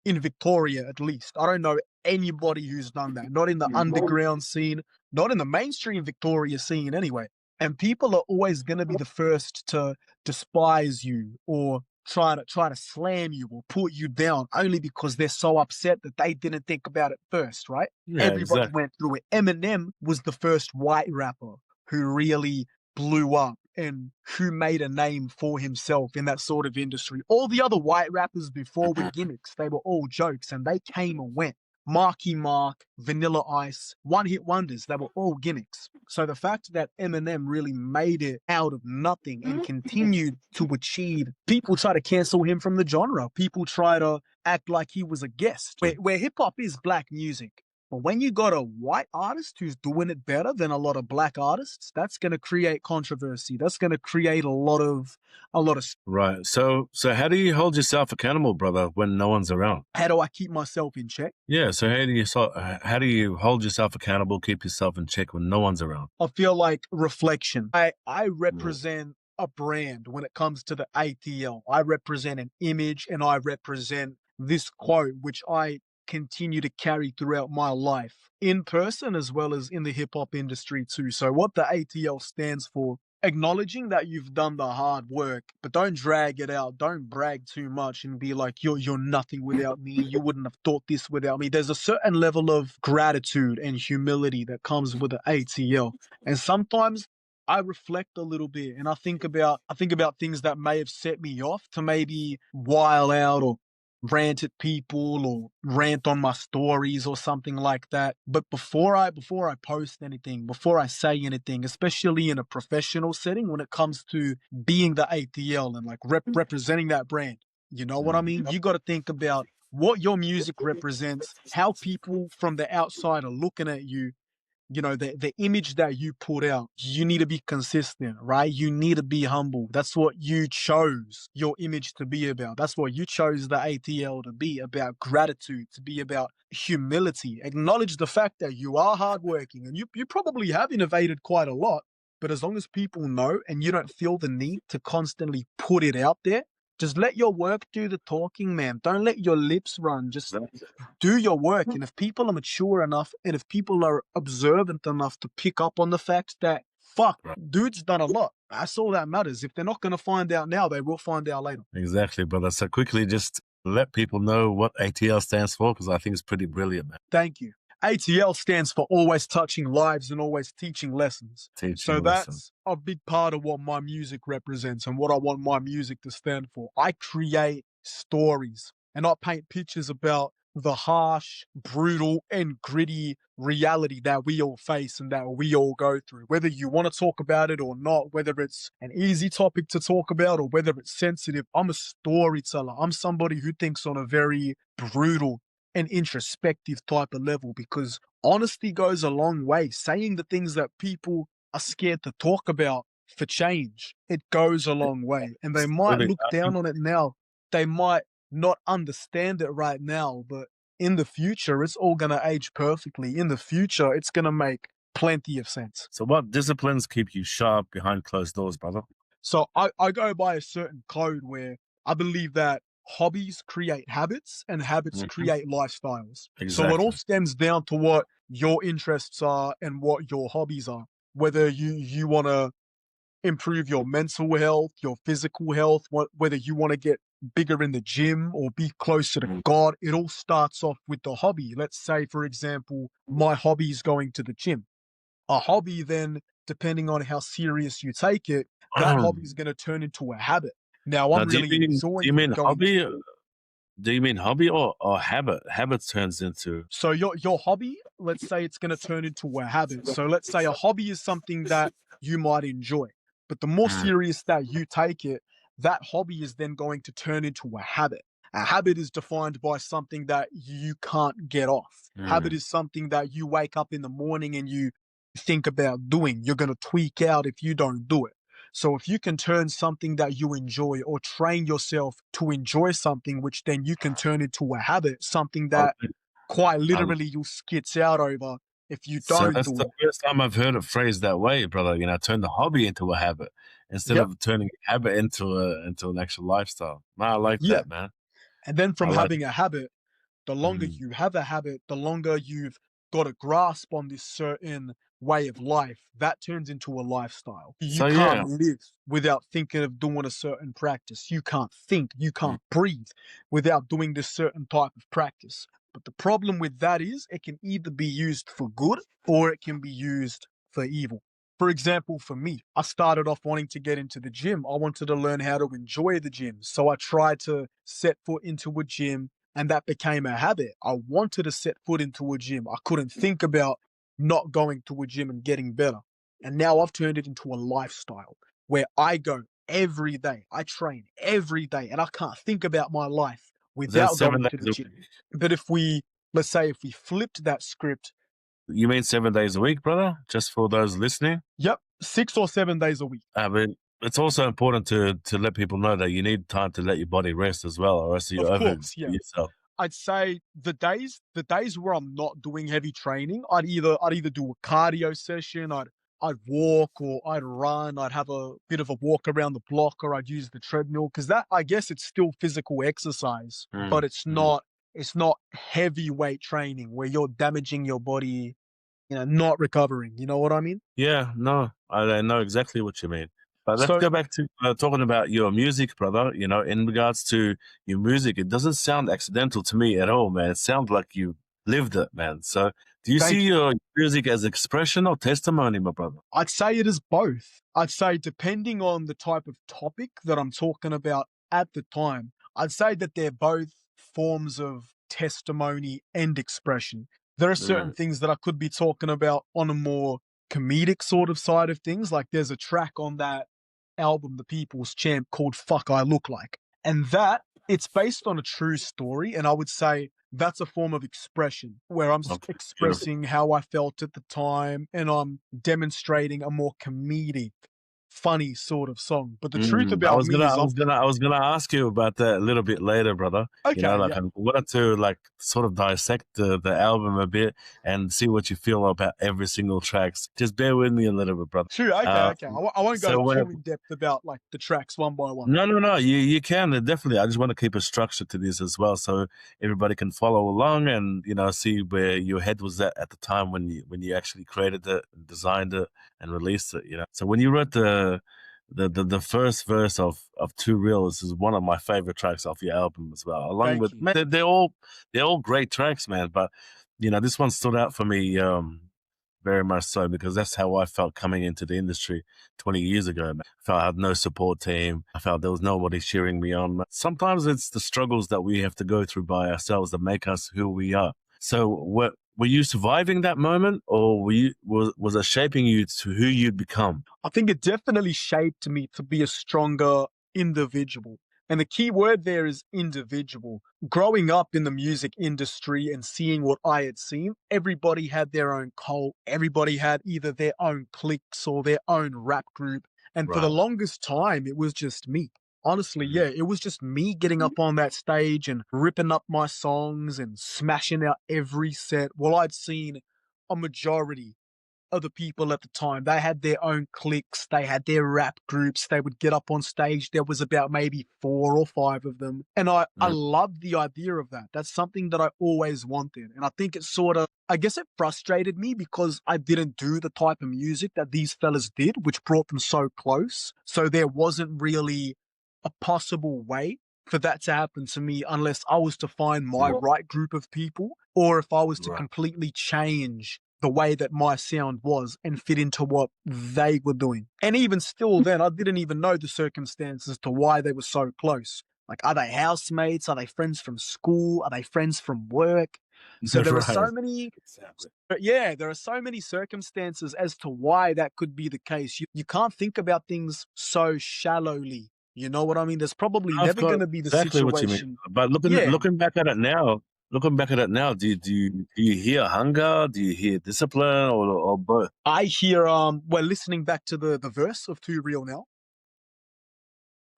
in Victoria, at least. I don't know anybody who's done that. Not in the underground scene, not in the mainstream Victoria scene anyway. And people are always going to be the first to despise you or try to slam you or put you down only because they're so upset that they didn't think about it first, right? Yeah, Everybody exactly. went through it. Eminem was the first white rapper who really blew up and who made a name for himself in that sort of industry. All the other white rappers before were gimmicks. They were all jokes and they came and went. Marky Mark, Vanilla Ice, one-hit wonders, they were all gimmicks. So the fact that Eminem really made it out of nothing and continued to achieve, people try to cancel him from the genre. People try to act like he was a guest. Where hip-hop is black music. But when you got a white artist who's doing it better than a lot of black artists, that's going to create controversy. That's going to create a lot of. Right. So how do you hold yourself accountable, brother, when no one's around? How do I keep myself in check? Yeah. So how do you hold yourself accountable, keep yourself in check when no one's around? I feel like reflection. I represent a brand when it comes to the ATL. I represent an image and I represent this quote, which I continue to carry throughout my life in person as well as in the hip hop industry too. So what the ATL stands for, acknowledging that you've done the hard work, but don't drag it out. Don't brag too much and be like, you're nothing without me. You wouldn't have thought this without me. There's a certain level of gratitude and humility that comes with the ATL. And sometimes I reflect a little bit and I think about things that may have set me off to maybe while out or rant at people or rant on my stories or something like that. But before I post anything, before I say anything, especially in a professional setting, when it comes to being the ATL and like representing that brand, you know what I mean? You got to think about what your music represents, how people from the outside are looking at you. The image that you put out, you need to be consistent, right? You need to be humble. That's what you chose your image to be about. That's what you chose the ATL to be about, gratitude, to be about humility. Acknowledge the fact that you are hardworking and you probably have innovated quite a lot, but as long as people know and you don't feel the need to constantly put it out there, just let your work do the talking, man. Don't let your lips run. Just do your work. And if people are mature enough and if people are observant enough to pick up on the fact that, dude's done a lot. That's all that matters. If they're not going to find out now, they will find out later. Exactly, brother. So quickly, just let people know what ATL stands for, because I think it's pretty brilliant, man. Thank you. ATL stands for always touching lives and always teaching lessons. That's a big part of what my music represents and what I want my music to stand for. I create stories and I paint pictures about the harsh, brutal, and gritty reality that we all face and that we all go through. Whether you want to talk about it or not, whether it's an easy topic to talk about or whether it's sensitive, I'm a storyteller. I'm somebody who thinks on a very brutal and introspective type of level, because honesty goes a long way. Saying the things that people are scared to talk about for change, it goes a long way. And they might look down on it now. They might not understand it right now, but in the future, it's all going to age perfectly. In the future, it's going to make plenty of sense. So what disciplines keep you sharp behind closed doors, brother? So I go by a certain code where I believe that hobbies create habits and habits create lifestyles. Exactly. So it all stems down to what your interests are and what your hobbies are. Whether you want to improve your mental health, your physical health, whether you want to get bigger in the gym or be closer to God, it all starts off with the hobby. Let's say, for example, my hobby is going to the gym. A hobby then, depending on how serious you take it, that hobby is going to turn into a habit. Now, I'm really enjoying Do you mean hobby? Do you mean hobby or habit? Habit turns into. So your hobby, let's say it's going to turn into a habit. So let's say a hobby is something that you might enjoy, but the more Mm, serious that you take it, that hobby is then going to turn into a habit. A habit is defined by something that you can't get off. Habit mm. is something that you wake up in the morning and you think about doing. You're going to tweak out if you don't do it. So if you can turn something that you enjoy or train yourself to enjoy something, which then you can turn into a habit, something that Okay. quite Um, literally you'll skits out over if you so don't that's do the it. first time I've heard it phrased that way, brother. Turn the hobby into a habit instead Yep. of turning a habit into an actual lifestyle. Man, I like Yeah. that, man. And then I from like. having a habit, the longer Mm. you have a habit, the longer you've got a grasp on this certain way of life, that turns into a lifestyle. You So can't yeah, live without thinking of doing a certain practice. You can't think, you mm. can't breathe without doing this certain type of practice. But the problem with that is it can either be used for good or it can be used for evil. For example, for me, I started off wanting to get into the gym. I wanted to learn how to enjoy the gym. So I tried to set foot into a gym and that became a habit. I wanted to set foot into a gym. I couldn't think about not going to a gym and getting better. And now I've turned it into a lifestyle where I go every day. I train every day and I can't think about my life That's without seven going to the days a gym. week. But let's say, if we flipped that script, You mean 7 days a week, brother? Just for those listening. yep, 6 or 7 days a week. But it's also important to let people know that you need time to let your body rest as well, or else you Of over course, yeah. yourself. I'd say the days where I'm not doing heavy training, I'd either do a cardio session, I'd walk or I'd run, I'd have a bit of a walk around the block or I'd use the treadmill because that I guess it's still physical exercise, but Mm, it's mm. not heavyweight training where you're damaging your body, not recovering. You know what I mean? Yeah, no, I know exactly what you mean. But let's So go back to talking about your music, brother. In regards to your music, it doesn't sound accidental to me at all, man. It sounds like you lived it, man. So, do you see thank you. your music as expression or testimony, my brother? I'd say it is both. I'd say depending on the type of topic that I'm talking about at the time, I'd say that they're both forms of testimony and expression. There are certain Mm, things that I could be talking about on a more comedic sort of side of things. Like there's a track on that album, The People's Champ, called Fuck I Look Like. And it's based on a true story. And I would say that's a form of expression where I'm okay, beautiful. expressing how I felt at the time and I'm demonstrating a more comedic, funny sort of song. But the truth I about was me gonna, is I was gonna ask you about that a little bit later, brother. okay, Like yeah, I wanted to like sort of dissect the album a bit and see what you feel about every single track. Just bear with me a little bit, brother. true, okay, Uh, okay. I won't go so when, too in depth about like the tracks one by one. no, you can definitely. I just want to keep a structure to this as well, so everybody can follow along and see where your head was at the time when you actually created it, designed it, and released it. So when you wrote the first verse of Too Real, this is one of my favorite tracks off your album as well. Along Thank with you. man, they're all great tracks, man. But this one stood out for me very much so because that's how I felt coming into the industry 20 years ago. Man. I felt I had no support team. I felt there was nobody cheering me on. Sometimes it's the struggles that we have to go through by ourselves that make us who we are. So were you surviving that moment, or was it shaping you to who you'd become? I think it definitely shaped me to be a stronger individual. And the key word there is individual. Growing up in the music industry and seeing what I had seen, everybody had their own cult. Everybody had either their own cliques or their own rap group. And for the Right. longest time, it was just me. Honestly, Mm. yeah, it was just me getting up on that stage and ripping up my songs and smashing out every set. Well, I'd seen a majority other people at the time. They had their own cliques, they had their rap groups, they would get up on stage. There was about maybe 4 or 5 of them. And I Mm. loved the idea of that. That's something that I always wanted. And I think I guess it frustrated me because I didn't do the type of music that these fellas did, which brought them so close. So there wasn't really a possible way for that to happen to me unless I was to find my Mm. right group of people or if I was to Right. completely change the way that my sound was and fit into what they were doing. And even still then, I didn't even know the circumstances to why they were so close. Like, are they housemates? Are they friends from school? Are they friends from work? So there are so Right. many, Exactly. yeah, there are so many circumstances as to why that could be the case. You can't think about things so shallowly. You know what I mean? There's probably I've never got going to be the exactly what you mean. situation. But Yeah, looking back at it now, do you hear hunger? Do you hear discipline, or both? I hear, we're listening back to the verse of Too Real now.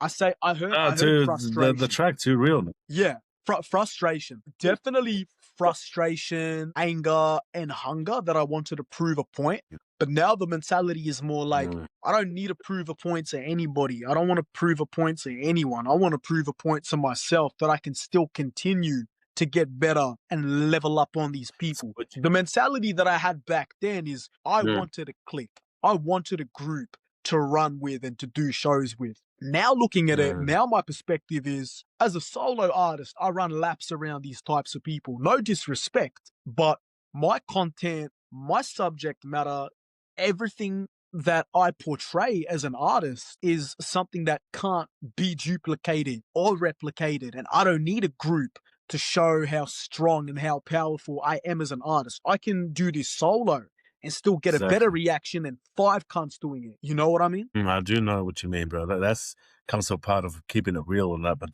I heard To the frustration. track too real. Man. Yeah, frustration. Definitely frustration, anger, and hunger that I wanted to prove a point. But now the mentality is more like, Mm, I don't need to prove a point to anybody. I don't want to prove a point to anyone. I want to prove a point to myself that I can still continue to get better and level up on these people. switch. The mentality that I had back then is I Mm, wanted a clique. I wanted a group to run with and to do shows with. Now looking at it, mm, now my perspective is, as a solo artist, I run laps around these types of people. No disrespect, but my content, my subject matter, everything that I portray as an artist is something that can't be duplicated or replicated. And I don't need a group to show how strong and how powerful I am as an artist. I can do this solo and still get a better exactly. reaction than 5 cunts doing it. You know what I mean? I do know what you mean, bro. That's comes to a part of keeping it real and that. But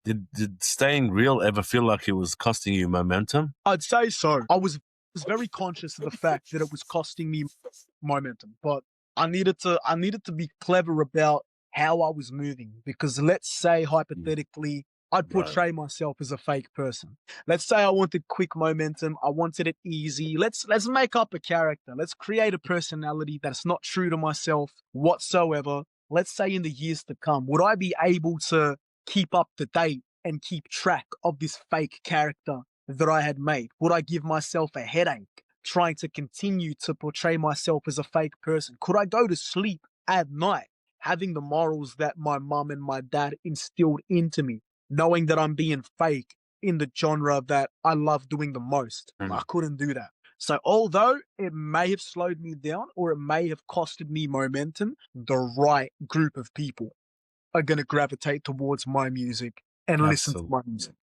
did staying real ever feel like it was costing you momentum? I'd say so. I was very conscious of the fact that it was costing me momentum, but I needed to be clever about how I was moving, because let's say Mm, hypothetically I'd right. portray myself as a fake person. Let's say I wanted quick momentum, I wanted it easy. Let's make up a character. Let's create a personality that's not true to myself whatsoever. Let's say in the years to come, would I be able to keep up to date and keep track of this fake character that I had made? Would I give myself a headache trying to continue to portray myself as a fake person? Could I go to sleep at night having the morals that my mum and my dad instilled into me, knowing that I'm being fake in the genre that I love doing the most? I Mm, couldn't do that. So although it may have slowed me down or it may have costed me momentum, the right group of people are going to gravitate towards my music and listen to absolutely. my music.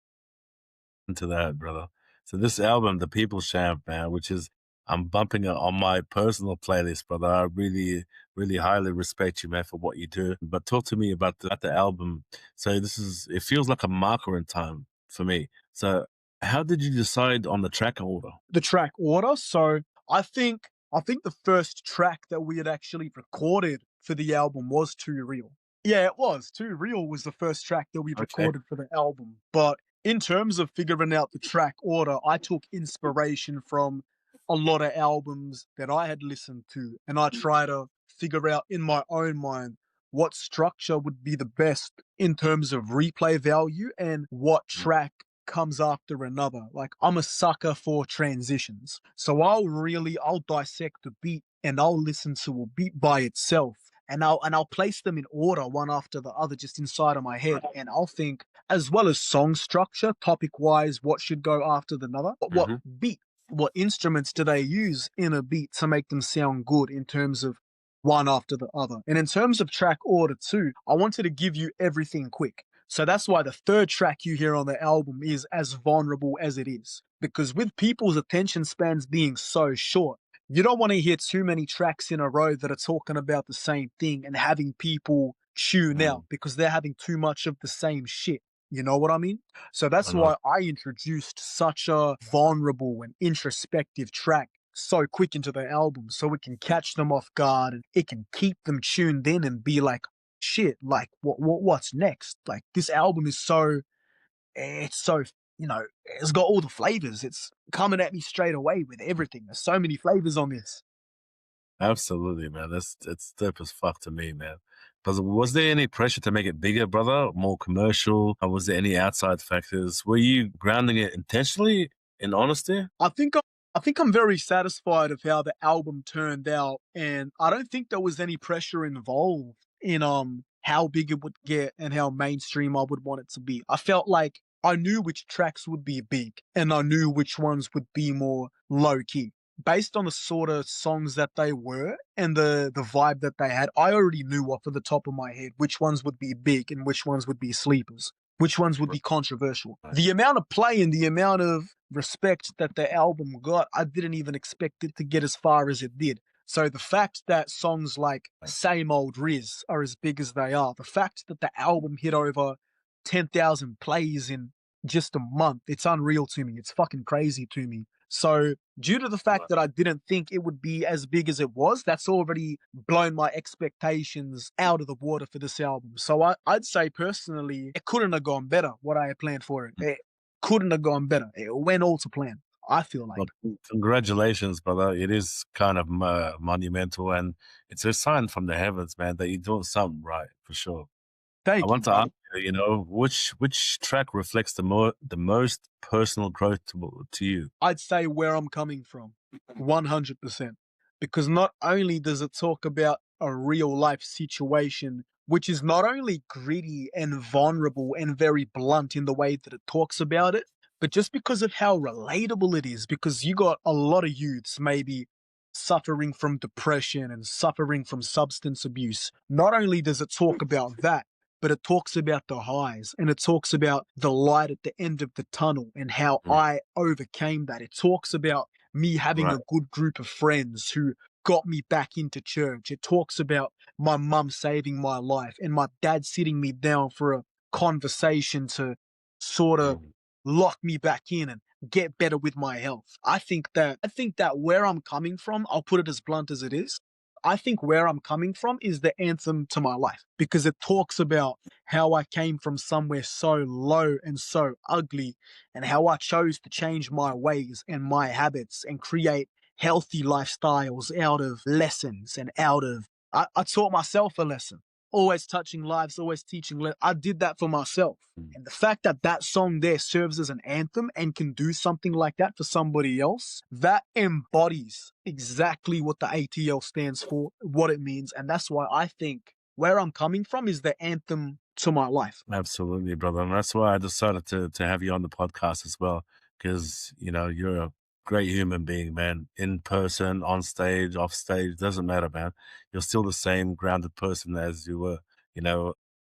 Into that, brother. So this album, The People's Champ, man, which is I'm bumping it on my personal playlist, brother. I really, really highly respect you, man, for what you do. But talk to me about the album. So it feels like a marker in time for me. So how did you decide on the track order? The track order. So I think I think the first track that we had actually recorded for the album was Too Real. Yeah, it was. Too Real was the first track that we Okay. recorded for the album. But in terms of figuring out the track order, I took inspiration from a lot of albums that I had listened to, and I try to figure out in my own mind what structure would be the best in terms of replay value and what Mm, track comes after another. Like, I'm a sucker for transitions. So I'll dissect a beat and I'll listen to a beat by itself, and I'll place them in order one after the other just inside of my head, and I'll think, as well as song structure, topic wise, what should go after the another, but what mhm. beat, what instruments do they use in a beat to make them sound good in terms of one after the other. And in terms of track order too, I wanted to give you everything quick. So that's why the third track you hear on the album is as vulnerable as it is. Because with people's attention spans being so short, you don't want to hear too many tracks in a row that are talking about the same thing and having people tune out Mm, because they're having too much of the same shit. You know what I mean? So I that's know. why I introduced such a vulnerable and introspective track so quick into the album so it can catch them off guard and it can keep them tuned in and be like, shit, like what's next? Like, this album is so, it's got all the flavors. It's coming at me straight away with everything. There's so many flavors on this. Absolutely, man. It's dope as fuck to me, man. But was there any pressure to make it bigger, brother? More commercial? Or was there any outside factors? Were you grounding it intentionally in honesty? I think I'm very satisfied of how the album turned out, and I don't think there was any pressure involved in how big it would get and how mainstream I would want it to be. I felt like I knew which tracks would be big and I knew which ones would be more low key. Based on the sort of songs that they were and the vibe that they had, I already knew off of the top of my head which ones would be big and which ones would be sleepers. Which ones would be controversial? The amount of play and the amount of respect that the album got, I didn't even expect it to get as far as it did. So the fact that songs like Same Old Riz are as big as they are, the fact that the album hit over 10,000 plays in just a month, it's unreal to me. It's fucking crazy to me. So due to the fact that I didn't think it would be as big as it was, that's already blown my expectations out of the water for this album. So I'd say personally, it couldn't have gone better, what I had planned for it. It couldn't have gone better. It went all to plan, I feel like. Well, congratulations, brother. It is kind of monumental, and it's a sign from the heavens, man, that you're doing something right, for sure. Thank I you, want to brother. ask you, which track reflects the most personal growth to you? I'd say Where I'm Coming From, 100%. Because not only does it talk about a real life situation, which is not only gritty and vulnerable and very blunt in the way that it talks about it, but just because of how relatable it is, because you got a lot of youths maybe suffering from depression and suffering from substance abuse. Not only does it talk about that, but it talks about the highs and it talks about the light at the end of the tunnel and how I overcame that. It talks about me having a good group of friends who got me back into church. It talks about my mum saving my life and my dad sitting me down for a conversation to sort of lock me back in and get better with my health. I think that Where I'm Coming From, I'll put it as blunt as it is, I think Where I'm Coming From is the anthem to my life because it talks about how I came from somewhere so low and so ugly and how I chose to change my ways and my habits and create healthy lifestyles out of lessons and I taught myself a lesson. Always touching lives, always teaching. I did that for myself. And the fact that that song there serves as an anthem and can do something like that for somebody else, that embodies exactly what the ATL stands for, what it means. And that's why I think Where I'm Coming From is the anthem to my life. Absolutely, brother. And that's why I decided to have you on the podcast as well, because, you're a great human being, man. In person, on stage, off stage, doesn't matter, man. You're still the same grounded person as you were,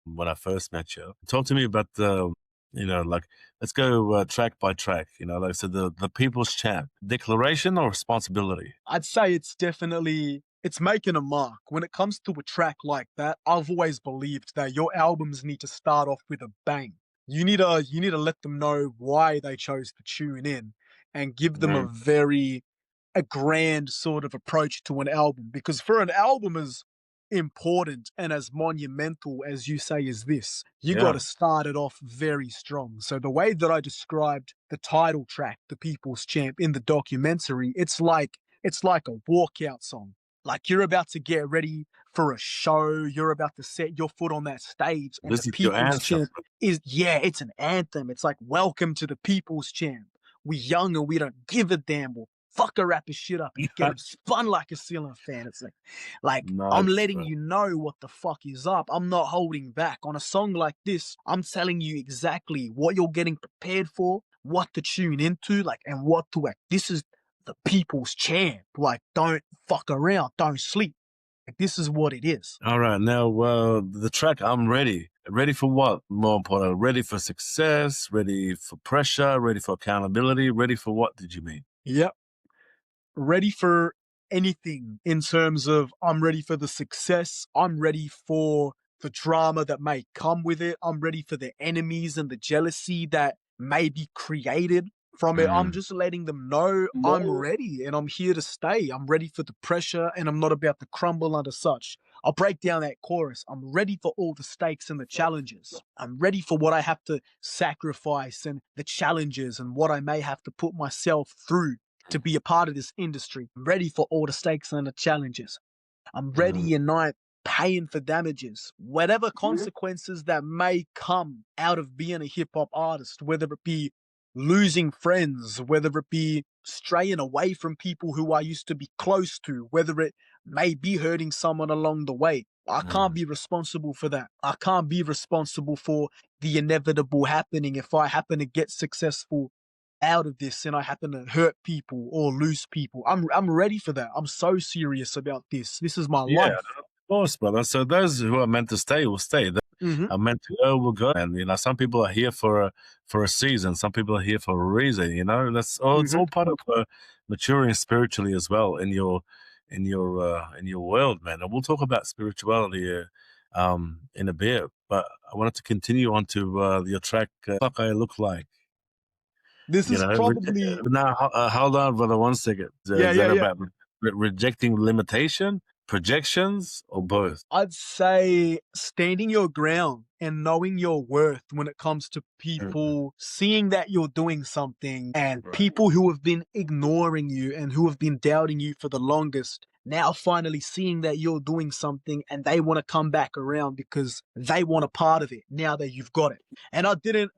when I first met you. Talk to me about let's go track by track, so the People's Champ, declaration or responsibility? I'd say it's making a mark. When it comes to a track like that, I've always believed that your albums need to start off with a bang. You need to let them know why they chose to tune in and give them a grand sort of approach to an album. Because for an album as important and as monumental as you say is this, you got to start it off very strong. So the way that I described the title track, The People's Champ, in the documentary, it's like a walkout song. Like you're about to get ready for a show, you're about to set your foot on that stage, and This the is your People's answer. Champ it's an anthem. It's like, welcome to the People's Champ. We young and we don't give a damn. We'll fuck a rapper shit up and get him spun like a ceiling fan. It's like I'm Nice, letting bro. you know what the fuck is up. I'm not holding back. On a song like this, I'm telling you exactly what you're getting prepared for, what to tune into, and what to act. This is the People's Champ. Don't fuck around, don't sleep. This is what it is. All right, now the track I'm ready. Ready for what? More important, ready for success, ready for pressure, ready for accountability, ready for what did you mean? Yep. Ready for anything in terms of I'm ready for the success. I'm ready for the drama that may come with it. I'm ready for the enemies and the jealousy that may be created from it. I'm just letting them know I'm ready and I'm here to stay. I'm ready for the pressure and I'm not about to crumble under such. I'll break down that chorus. I'm ready for all the stakes and the challenges. I'm ready for what I have to sacrifice and the challenges and what I may have to put myself through to be a part of this industry. I'm ready for all the stakes and the challenges. I'm ready and not paying for damages. Whatever consequences that may come out of being a hip hop artist, whether it be losing friends, whether it be straying away from people who I used to be close to, whether it may be hurting someone along the way. I can't be responsible for that. I can't be responsible for the inevitable happening if I happen to get successful out of this and I happen to hurt people or lose people. I'm ready for that. I'm so serious about this. This is my life. Of course, brother. So those who are meant to stay will stay. Mhm. are meant to go will go. And some people are here for a season. Some people are here for a reason. That's all. It's all part of maturing spiritually as well in your world, man. And we'll talk about spirituality in a bit. But I wanted to continue on to your track. Fuck, I look like. This is probably Now, hold on, brother, 1 second. yeah, Is that yeah. about rejecting limitation, projections, or both? I'd say standing your ground and knowing your worth when it comes to people seeing that you're doing something, and Right. people who have been ignoring you and who have been doubting you for the longest, now finally seeing that you're doing something and they want to come back around because they want a part of it now that you've got it. And I didn't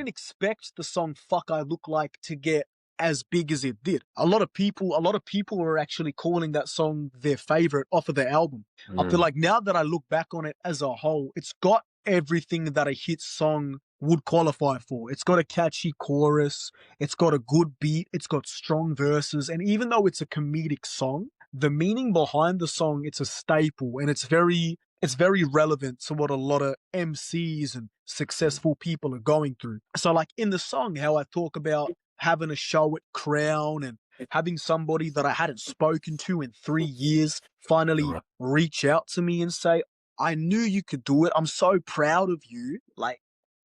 expect the song Fuck I Look Like to get as big as it did. A lot of people were actually calling that song their favorite off of the album. I feel like now that I look back on it as a whole, it's got everything that a hit song would qualify for. It's got a catchy chorus, it's got a good beat, it's got strong verses, and even though it's a comedic song, the meaning behind the song, it's a staple, and it's very relevant to what a lot of MCs and successful people are going through. So like in the song, how I talk about having a show at Crown and having somebody that I hadn't spoken to in 3 years finally reach out to me and say, I knew you could do it. I'm so proud of you. Like,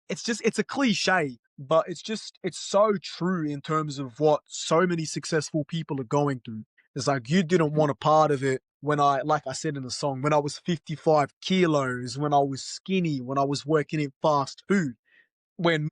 it's a cliche, but it's so true in terms of what so many successful people are going through. It's like, you didn't want a part of it when like I said in the song, when I was 55 kilos, when I was skinny, when I was working in fast food, when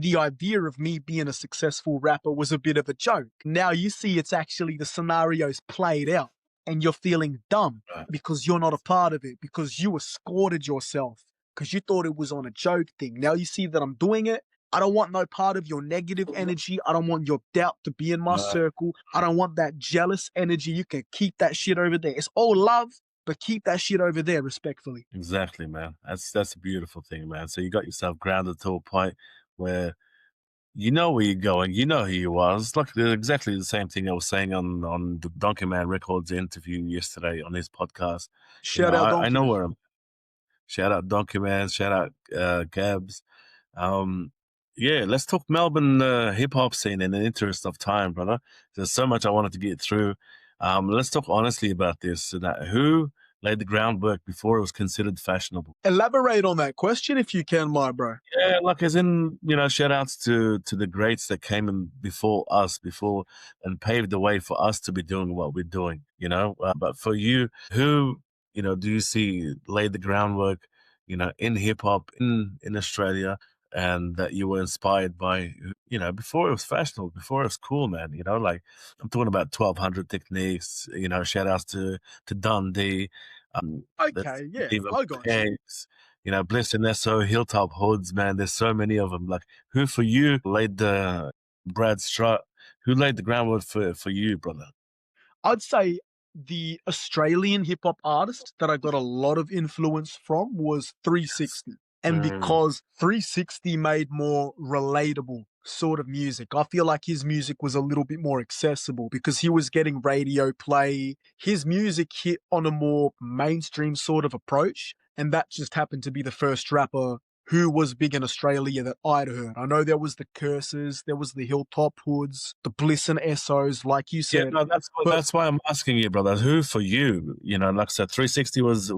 the idea of me being a successful rapper was a bit of a joke. Now you see it's actually the scenario's played out and you're feeling dumb because you're not a part of it, because you escorted yourself, because you thought it was on a joke thing. Now you see that I'm doing it. I don't want no part of your negative energy. I don't want your doubt to be in my circle. I don't want that jealous energy. You can keep that shit over there. It's all love, but keep that shit over there respectfully. Exactly, man. That's a beautiful thing, man. So you got yourself grounded to a point where you know where you're going, you know who you are. It's like exactly the same thing I was saying on the Donkey Man Records interview yesterday on his podcast. Shout out Donkey I know Man. where I'm. Shout out Donkey Man. Shout out Gabs. Yeah, let's talk Melbourne hip hop scene in the interest of time, brother. There's so much I wanted to get through. Let's talk honestly about this. That who laid the groundwork before it was considered fashionable? Elaborate on that question if you can, my bro. Yeah, like as in, shout outs to the greats that came in before us, and paved the way for us to be doing what we're doing, But for you, who, do you see laid the groundwork, in hip hop in Australia, and that you were inspired by, before it was fashionable, before it was cool, man, like I'm talking about 1200 techniques, shout outs to Dundee, Okay, yeah, even I got you. Pegs, Bliss and Esso, Hilltop Hoods, man. There's so many of them. Like, who for you laid the Brad Strutt? Who laid the groundwork for you, brother? I'd say the Australian hip hop artist that I got a lot of influence from was 360. And because 360 made more relatable sort of music, I feel like his music was a little bit more accessible because he was getting radio play. His music hit on a more mainstream sort of approach. And that just happened to be the first rapper who was big in Australia that I'd heard. I know there was the Curses, there was the Hilltop Hoods, the Bliss and Essos, like you Yeah, said. no, that's why I'm asking you, brother. Who for you? Like I said, 360 was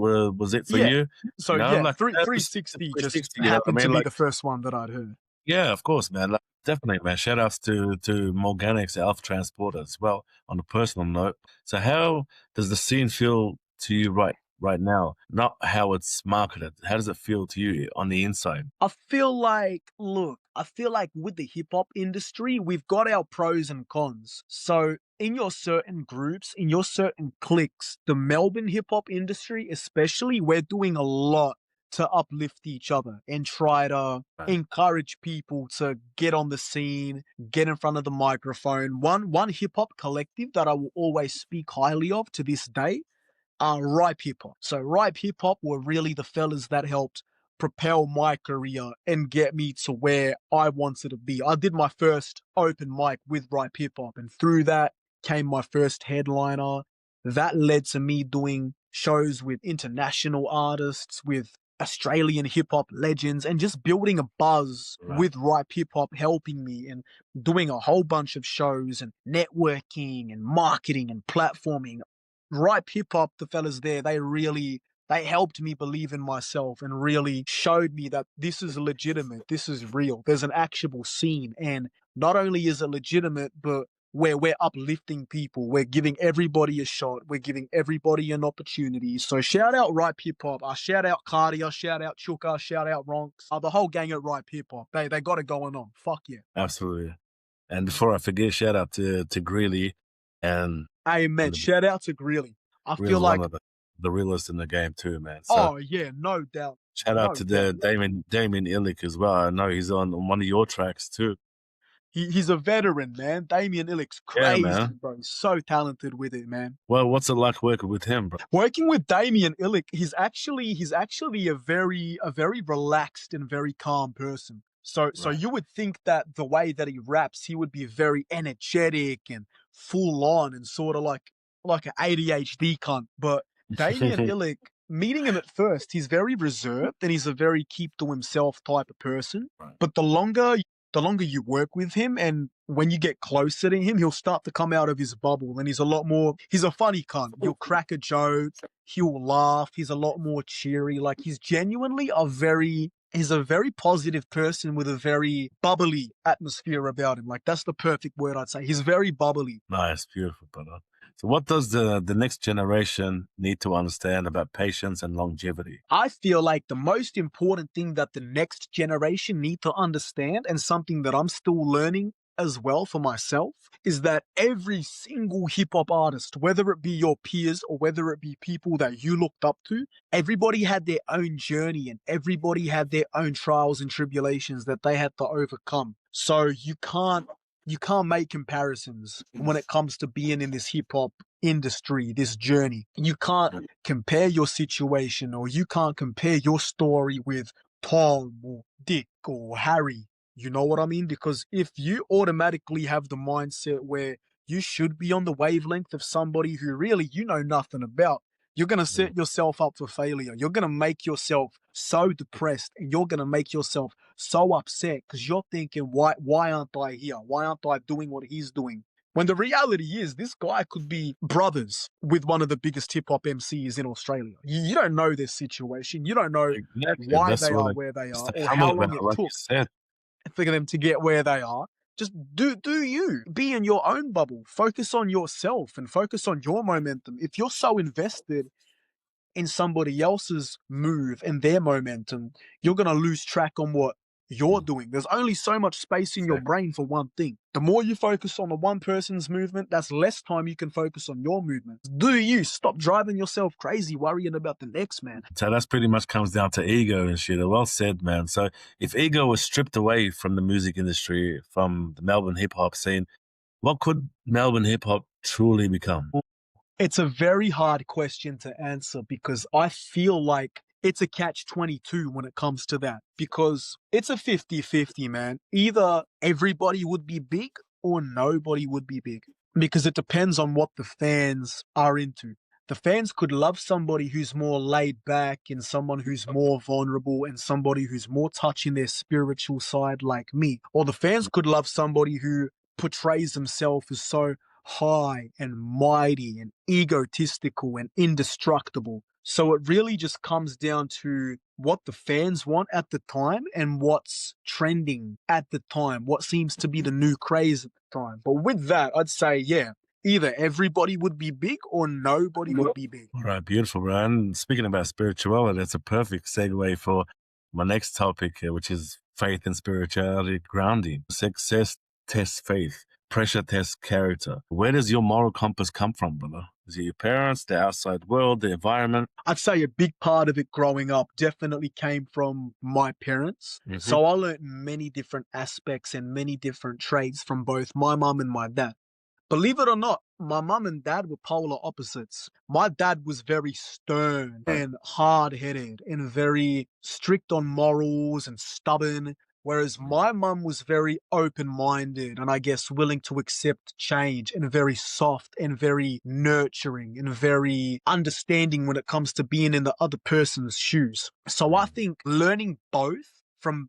it for Yeah. you? So Like 360 just 360, happened to be like, the first one that I'd heard. yeah, of course, man. Like, definitely, man. Shout outs to Morganics, Alpha Transporter as well, on a personal note. So how does the scene feel to you right now? Not how it's marketed. How does it feel to you on the inside? I feel like with the hip hop industry, we've got our pros and cons. So in your certain groups, in your certain cliques, the Melbourne hip hop industry, especially, we're doing a lot to uplift each other and try to encourage people to get on the scene, get in front of the microphone. One hip hop collective that I will always speak highly of to this day are Ripe Hip Hop. So Ripe Hip Hop were really the fellas that helped propel my career and get me to where I wanted to be. I did my first open mic with Ripe Hip Hop, and through that came my first headliner. That led to me doing shows with international artists, with Australian hip hop legends and just building a buzz with Ripe Hip Hop helping me and doing a whole bunch of shows and networking and marketing and platforming. Ripe Hip Hop, the fellas there, they helped me believe in myself and really showed me that this is legitimate, this is real, there's an actual scene. And not only is it legitimate, but where we're uplifting people, we're giving everybody a shot, we're giving everybody an opportunity. So shout out Ripe Hip Hop, shout out Cardia, shout out Chuka, shout out Ronks, the whole gang at Ripe Hip Hop. They got it going on. Fuck yeah. Absolutely. And before I forget, shout out to Greeley and amen. Shout out to Greeley. I feel like one of the realest in the game too, man. So, oh yeah, no doubt. Shout out to the Damien Illich as well. I know he's on one of your tracks too. He's a veteran, man. Damien Illich's crazy, bro. He's so talented with it, man. Well, what's it like working with him, bro? Working with Damien Illich, he's actually a very relaxed and very calm person. So you would think that the way that he raps, he would be very energetic and full on and sort of like an ADHD cunt. But Damien Illich, meeting him at first, he's very reserved and he's a very keep to himself type of person. But the longer you work with him and when you get closer to him, he'll start to come out of his bubble and he's a funny cunt. He'll crack a joke, he'll laugh, he's a lot more cheery. Like he's genuinely he's a very positive person with a very bubbly atmosphere about him. Like that's the perfect word I'd say. He's very bubbly. Nice, beautiful, brother. So what does the next generation need to understand about patience and longevity? I feel like the most important thing that the next generation need to understand, and something that I'm still learning as well for myself, is that every single hip-hop artist, whether it be your peers or whether it be people that you looked up to, everybody had their own journey and everybody had their own trials and tribulations that they had to overcome. So you can't make comparisons when it comes to being in this hip-hop industry, this journey. You can't compare your situation or you can't compare your story with Tom or Dick or Harry. You know what I mean? Because if you automatically have the mindset where you should be on the wavelength of somebody who really you know nothing about, you're going to set yourself up for failure. You're going to make yourself so depressed and you're going to make yourself so upset because you're thinking, why aren't I here? Why aren't I doing what he's doing? When the reality is this guy could be brothers with one of the biggest hip-hop MCs in Australia. You don't know their situation. You don't know why they are where they are or how long it took for them to get where they are. Just do you. Be in your own bubble. Focus on yourself and focus on your momentum. If you're so invested in somebody else's move and their momentum, you're going to lose track on what you're doing. There's only so much space in your brain for one thing. The more you focus on the one person's movement, that's less time you can focus on your movement. Do you stop driving yourself crazy worrying about the next man? So that's pretty much comes down to ego and shit. Well said, man. So if ego was stripped away from the music industry, from the Melbourne hip hop scene, what could Melbourne hip hop truly become? It's a very hard question to answer because I feel like it's a catch-22 when it comes to that, because it's a 50-50, man. Either everybody would be big or nobody would be big, because it depends on what the fans are into. The fans could love somebody who's more laid back and someone who's more vulnerable and somebody who's more touching their spiritual side like me. Or the fans could love somebody who portrays himself as so high and mighty and egotistical and indestructible. So it really just comes down to what the fans want at the time and what's trending at the time, what seems to be the new craze at the time. But with that, I'd say, yeah, either everybody would be big or nobody would be big. All right, beautiful, bro. And speaking about spirituality, that's a perfect segue for my next topic, which is faith and spirituality grounding. Success tests faith. Pressure tests character. Where does your moral compass come from, brother? Is it your parents, the outside world, the environment? I'd say a big part of it growing up definitely came from my parents. Mm-hmm. So I learned many different aspects and many different traits from both my mum and my dad. Believe it or not, my mum and dad were polar opposites. My dad was very stern and hard-headed and very strict on morals and stubborn. Whereas my mum was very open-minded and I guess willing to accept change and very soft and very nurturing and very understanding when it comes to being in the other person's shoes. So I think learning both from,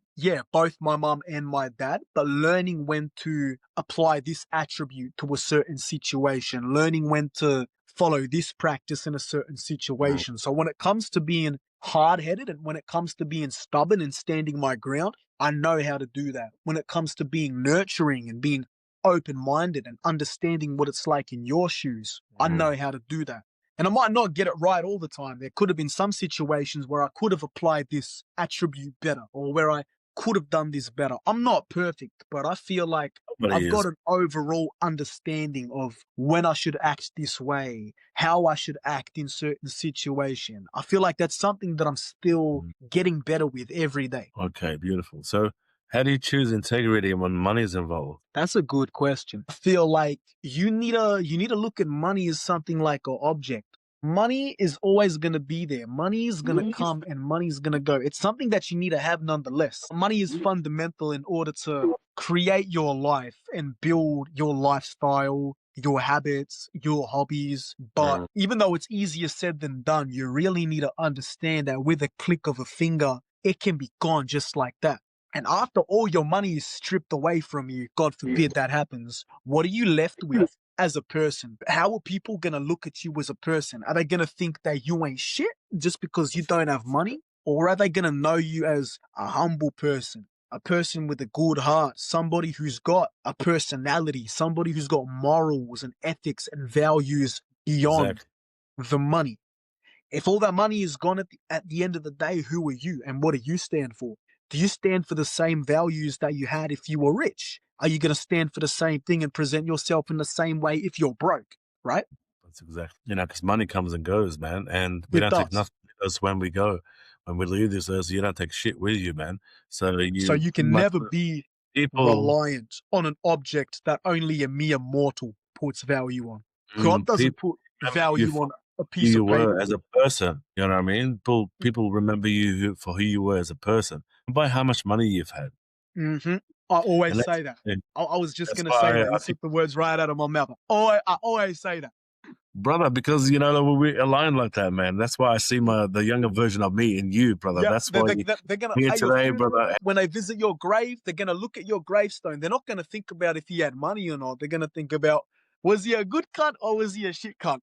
both my mum and my dad, but learning when to apply this attribute to a certain situation, learning when to follow this practice in a certain situation. So when it comes to being hard-headed and when it comes to being stubborn and standing my ground, I know how to do that. When it comes to being nurturing and being open-minded and understanding what it's like in your shoes, I know how to do that. And I might not get it right all the time. There could have been some situations where I could have applied this attribute better or where I could have done this better. I'm not perfect, but I feel like I've got an overall understanding of when I should act this way, how I should act in certain situation. I feel like that's something that I'm still getting better with every day. Okay, beautiful. So how do you choose integrity when money is involved? That's a good question. I feel like you need to look at money as something like an object. Money is always going to be there. Money is going to come and money is going to go. It's something that you need to have nonetheless. Money is fundamental in order to create your life and build your lifestyle, your habits, your hobbies. But even though it's easier said than done, you really need to understand that with a click of a finger, it can be gone just like that. And after all your money is stripped away from you, God forbid that happens, what are you left with as a person? How are people going to look at you as a person? Are they going to think that you ain't shit just because you don't have money? Or are they going to know you as a humble person, a person with a good heart, somebody who's got a personality, somebody who's got morals and ethics and values beyond the money? If all that money is gone at the end of the day, who are you and what do you stand for? Do you stand for the same values that you had if you were rich? Are you going to stand for the same thing and present yourself in the same way if you're broke, right? That's exactly, because money comes and goes, man. And we don't take nothing with us when we go. When we leave this earth, you don't take shit with you, man. So you can never be reliant on an object that only a mere mortal puts value on. God doesn't put value on a piece of paper. You were as a person, you know what I mean? People remember you for who you were as a person, and by how much money you've had. I always say that. I was just going to say that. You took the words right out of my mouth. I always say that. Brother, because, we align like that, man. That's why I see the younger version of me in you, brother. Yeah, that's why they're gonna here today, brother. When they visit your grave, they're going to look at your gravestone. They're not going to think about if he had money or not. They're going to think about, was he a good cunt or was he a shit cunt?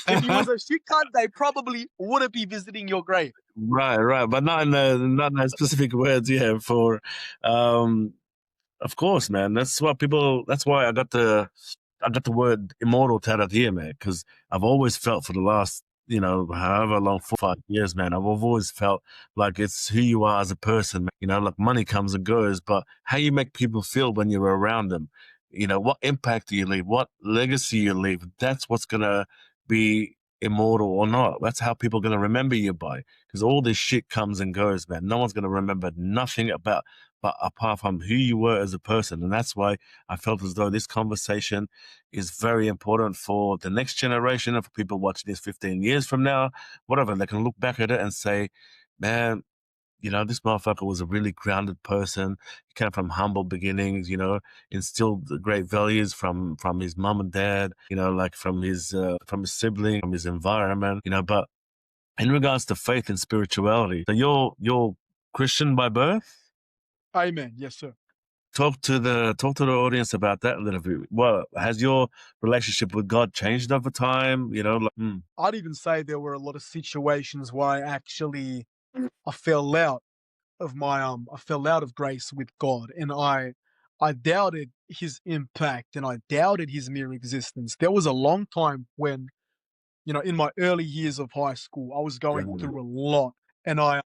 If he was a shit cunt, they probably wouldn't be visiting your grave. Right. But not in specific words, for, of course, man. That's why I got the word immortal tatted here, man, because I've always felt for the last, however long, 4 or 5 years, man, I've always felt like it's who you are as a person, man. Like money comes and goes, but how you make people feel when you're around them, what impact do you leave, what legacy you leave, that's what's going to be immortal or not. That's how people are going to remember you by, because all this shit comes and goes, man. No one's going to remember nothing but apart from who you were as a person. And that's why I felt as though this conversation is very important for the next generation and for people watching this 15 years from now, whatever. They can look back at it and say, man, this motherfucker was a really grounded person. He came from humble beginnings, instilled the great values from his mom and dad, like from his sibling, from his environment, but in regards to faith and spirituality, so you're Christian by birth? Amen. Yes, sir. Talk to the audience about that a little bit. Well, has your relationship with God changed over time? I'd even say there were a lot of situations where I fell out of I fell out of grace with God, and I doubted his impact and I doubted his mere existence. There was a long time when, in my early years of high school, I was going through a lot, and I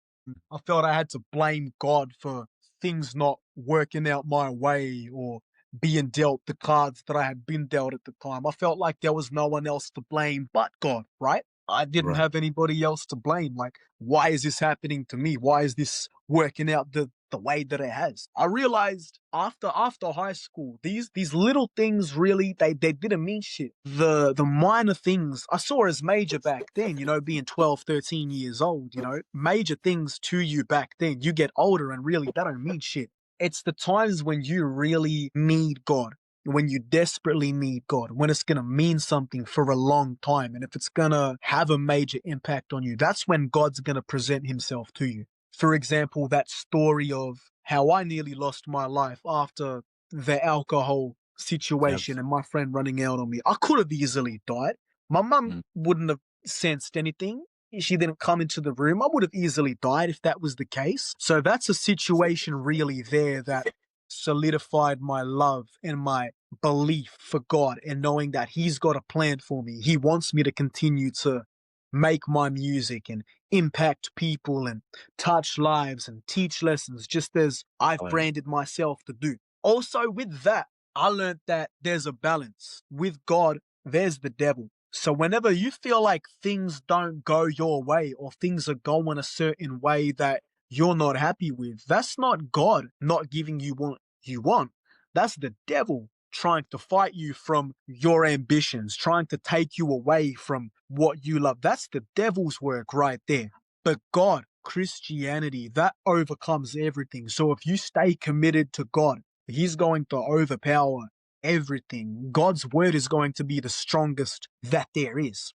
felt I had to blame God for things not working out my way or being dealt the cards that I had been dealt at the time. I felt like there was no one else to blame but God, right? I didn't have anybody else to blame. Like, why is this happening to me? Why is this working out the the way that it has. I realized after high school, these little things really they didn't mean shit. The minor things I saw as major back then, being 12, 13 years old, major things to you back then. You get older and really that don't mean shit. It's the times when you really need God, when you desperately need God, when it's going to mean something for a long time. And if it's going to have a major impact on you, that's when God's going to present himself to you. For example, that story of how I nearly lost my life after the alcohol situation and my friend running out on me. I could have easily died. My mum wouldn't have sensed anything. She didn't come into the room. I would have easily died if that was the case. So that's a situation really there that solidified my love and my belief for God and knowing that he's got a plan for me. He wants me to continue to make my music and impact people and touch lives and teach lessons just as I've branded myself to do. Also with that, I learned that there's a balance. With God, there's the devil. So whenever you feel like things don't go your way or things are going a certain way that you're not happy with, that's not God not giving you what you want. That's the devil trying to fight you from your ambitions, trying to take you away from what you love. That's the devil's work right there. But God, Christianity, that overcomes everything. So if you stay committed to God, he's going to overpower everything. God's word is going to be the strongest that there is.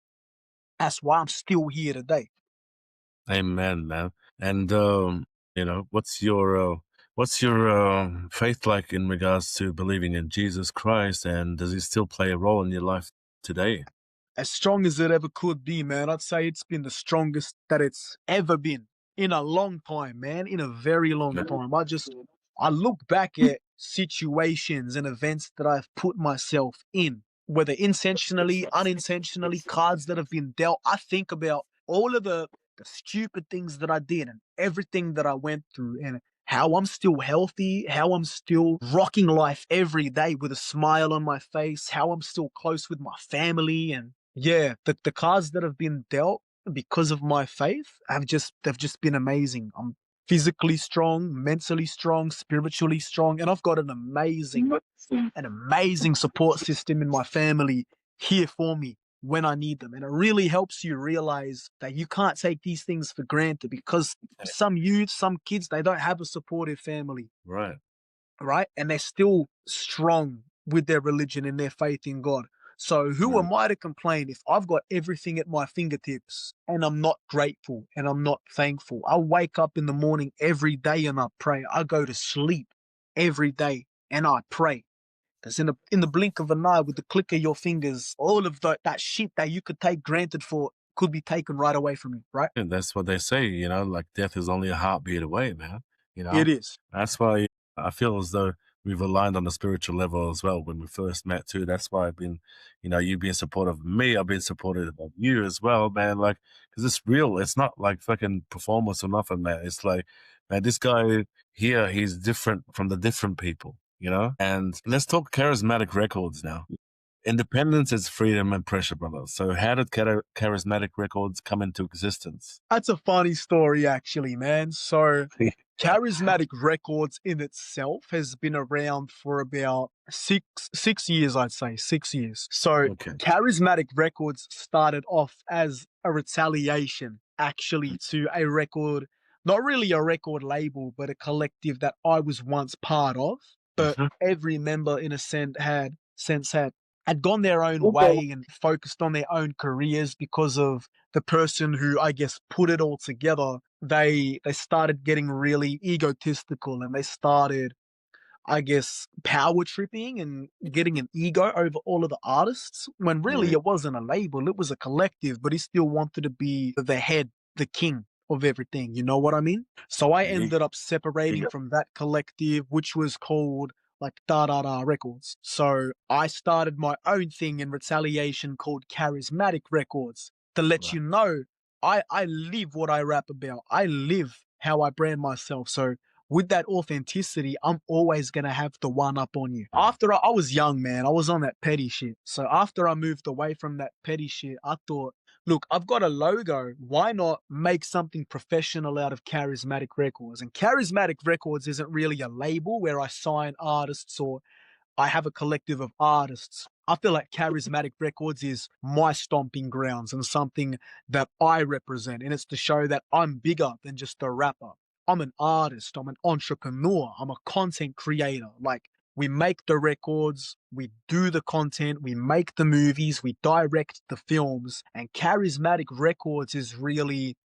That's why I'm still here today. Amen, man. And what's your faith like in regards to believing in Jesus Christ, and does he still play a role in your life today? As strong as it ever could be, man. I'd say it's been the strongest that it's ever been in a long time, man. In a very long time. I look back at situations and events that I've put myself in, whether intentionally, unintentionally, cards that have been dealt. I think about all of the stupid things that I did and everything that I went through and how I'm still healthy, how I'm still rocking life every day with a smile on my face, how I'm still close with my family. And yeah, the cards that have been dealt because of my faith they've just been amazing. I'm physically strong, mentally strong, spiritually strong, and I've got an amazing support system in my family here for me when I need them. And it really helps you realize that you can't take these things for granted because some youth, some kids, they don't have a supportive family. Right? And they're still strong with their religion and their faith in God. So who am I to complain if I've got everything at my fingertips and I'm not grateful and I'm not thankful? I wake up in the morning every day and I pray. I go to sleep every day and I pray. Because in the blink of an eye, with the click of your fingers, all of that shit that you could take granted for could be taken right away from you, right? And that's what they say, like death is only a heartbeat away, man. It is. That's why I feel as though we've aligned on a spiritual level as well when we first met too. That's why I've been, you've been supportive of me. I've been supportive of you as well, man. Like, because it's real. It's not like fucking performance or nothing, man. It's like, man, this guy here, he's different from the different people, And let's talk Charismatic Records now. Independence is freedom and pressure, brother. So how did Charismatic Records come into existence? That's a funny story, actually, man. So Charismatic Records in itself has been around for about six years, I'd say, 6 years. So Charismatic Records started off as a retaliation, actually, to a record, not really a record label, but a collective that I was once part of. But every member, in a sense, had gone their own way and focused on their own careers because of the person who, I guess, put it all together. They started getting really egotistical and they started, I guess, power tripping and getting an ego over all of the artists when really it wasn't a label, it was a collective, but he still wanted to be the head, the king of everything. You know what I mean? So I ended up separating from that collective, which was called like Records. So I started my own thing in retaliation called Charismatic Records to let you know I live what I rap about. I live how I brand myself. So with that authenticity, I'm always going to have the one up on you. After I was young, man, I was on that petty shit. So after I moved away from that petty shit, I thought, Look, I've got a logo. Why not make something professional out of Charismatic Records? And Charismatic Records isn't really a label where I sign artists or I have a collective of artists. I feel like Charismatic Records is my stomping grounds and something that I represent. And it's to show that I'm bigger than just a rapper. I'm an artist. I'm an entrepreneur. I'm a content creator. Like, we make the records, we do the content, we make the movies, we direct the films. And Charismatic Records is really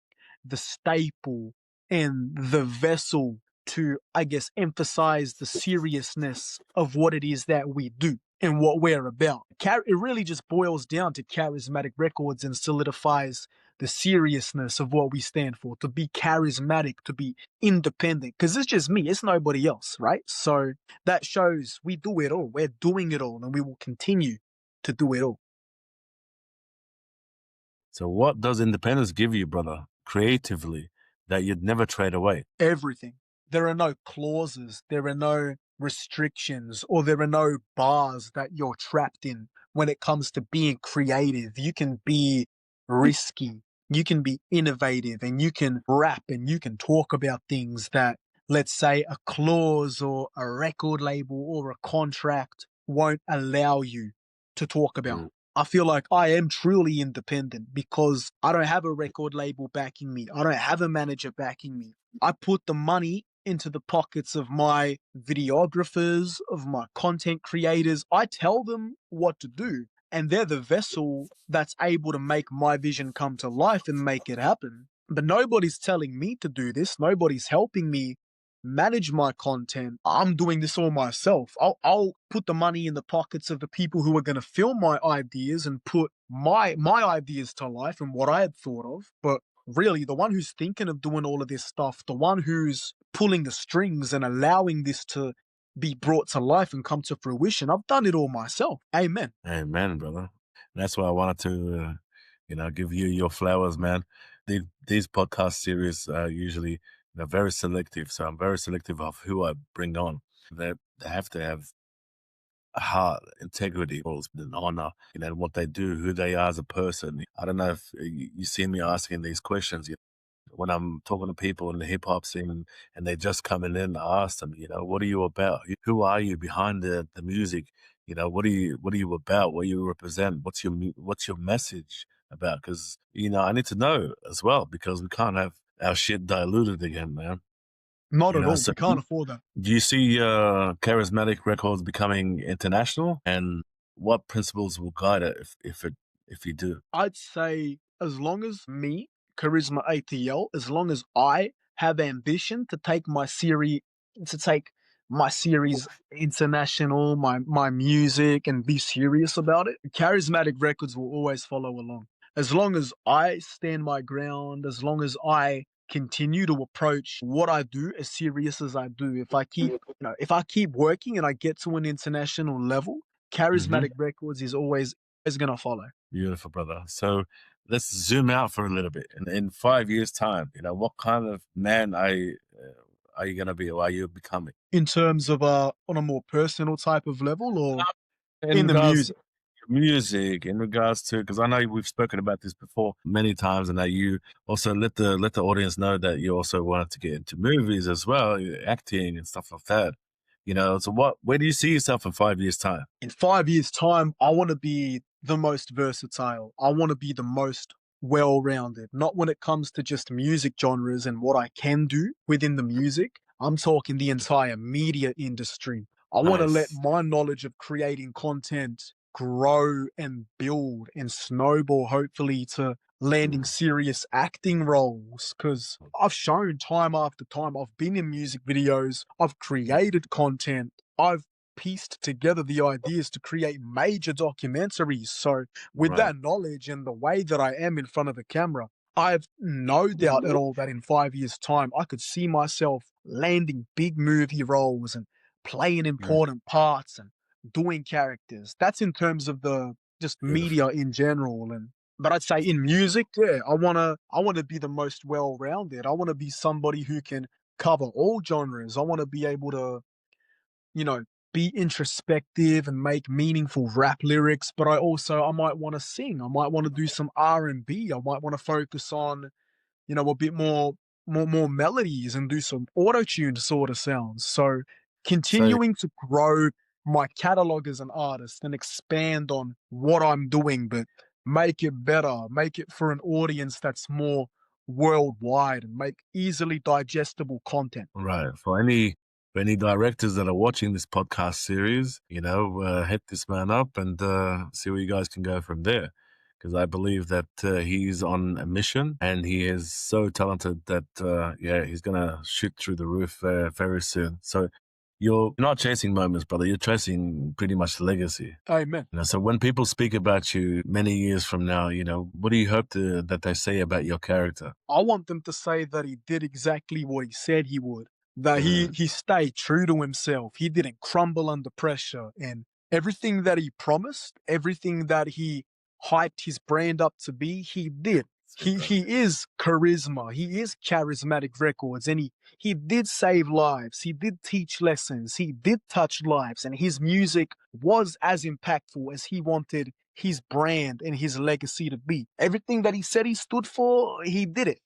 the staple and the vessel to, I guess, emphasize the seriousness of what it is that we do and what we're about. It really just boils down to Charismatic Records and solidifies the seriousness of what we stand for, to be charismatic, to be independent, because it's just me, it's nobody else, right? So that shows we do it all. We're doing it all, and we will continue to do it all. So what does independence give you, brother, creatively, that you'd never trade away? Everything. There are no clauses, there are no restrictions, or there are no bars that you're trapped in when it comes to being creative. You can be risky, you can be innovative, and you can rap and you can talk about things that, let's say, a clause or a record label or a contract won't allow you to talk about. Mm. I feel like I am truly independent because I don't have a record label backing me. I don't have a manager backing me. I put the money into the pockets of my videographers, of my content creators. I tell them what to do, and they're the vessel that's able to make my vision come to life and make it happen. But nobody's telling me to do this. Nobody's helping me manage my content. I'm doing this all myself. I'll put the money in the pockets of the people who are going to film my ideas and put my ideas to life and what I had thought of. But really, the one who's thinking of doing all of this stuff, the one who's pulling the strings and allowing this to be brought to life and come to fruition, I've done it all myself. Amen. Amen, brother. That's why I wanted to, give you your flowers, man. These podcast series are usually very selective, so I'm very selective of who I bring on. They have to have a heart, integrity, and honor, what they do, who they are as a person. I don't know if you see me asking these questions. When I'm talking to people in the hip hop scene and they just coming in, I ask them, what are you about? Who are you behind the music? What are you about? What do you represent? What's your message about? Because I need to know as well, because we can't have our shit diluted again, man. Not at all. So We can't afford that. do you see Charismatic Records becoming international, and what principles will guide it if you do? I'd say as long as me, Charisma ATL, as long as I have ambition to take my series international, my music, and be serious about it, Charismatic Records will always follow along. As long as I stand my ground, as long as I continue to approach what I do as serious as I do, if I keep working and I get to an international level, Charismatic Records is always gonna follow. Beautiful, brother. So let's zoom out for a little bit. In 5 years' time, what kind of man are you going to be, or are you becoming? In terms of on a more personal type of level, or in the regards music? Music, in regards to, because I know we've spoken about this before many times, and that you also let the audience know that you also wanted to get into movies as well, acting and stuff like that. So where do you see yourself in 5 years' time? In 5 years' time, I want to be the most versatile. I want to be the most well-rounded, not when it comes to just music genres and what I can do within the music. I'm talking the entire media industry. I want to let Nice. my knowledge of creating content grow and build and snowball, hopefully, to landing serious acting roles. Because I've shown time after time, I've been in music videos, I've created content, I've pieced together the ideas to create major documentaries. So with Right. that knowledge and the way that I am in front of the camera, I have no doubt at all that in 5 years' time, I could see myself landing big movie roles and playing important parts and doing characters. That's in terms of the just Beautiful. media in general. But I'd say in music, yeah, I wanna be the most well-rounded. I wanna be somebody who can cover all genres. I wanna be able to, you know, be introspective and make meaningful rap lyrics, but I might want to sing. I might want to do some R&B. I might want to focus on, a bit more melodies and do some auto-tuned sort of sounds. So So continuing to grow my catalog as an artist and expand on what I'm doing, but make it better, make it for an audience that's more worldwide and make easily digestible content. right. For any directors that are watching this podcast series, hit this man up and see where you guys can go from there. Because I believe that he's on a mission and he is so talented that he's gonna shoot through the roof very soon. So you're not chasing moments, brother. You're chasing pretty much legacy. Amen. So when people speak about you many years from now, what do you hope that they say about your character? I want them to say that he did exactly what he said he would, that Mm. he stayed true to himself. He didn't crumble under pressure, and everything that he promised, everything that he hyped his brand up to be, he did. He is charisma. He is charismatic records, and he did save lives. He did teach lessons. He did touch lives, and his music was as impactful as he wanted his brand and his legacy to be. Everything that he said he stood for, he did it.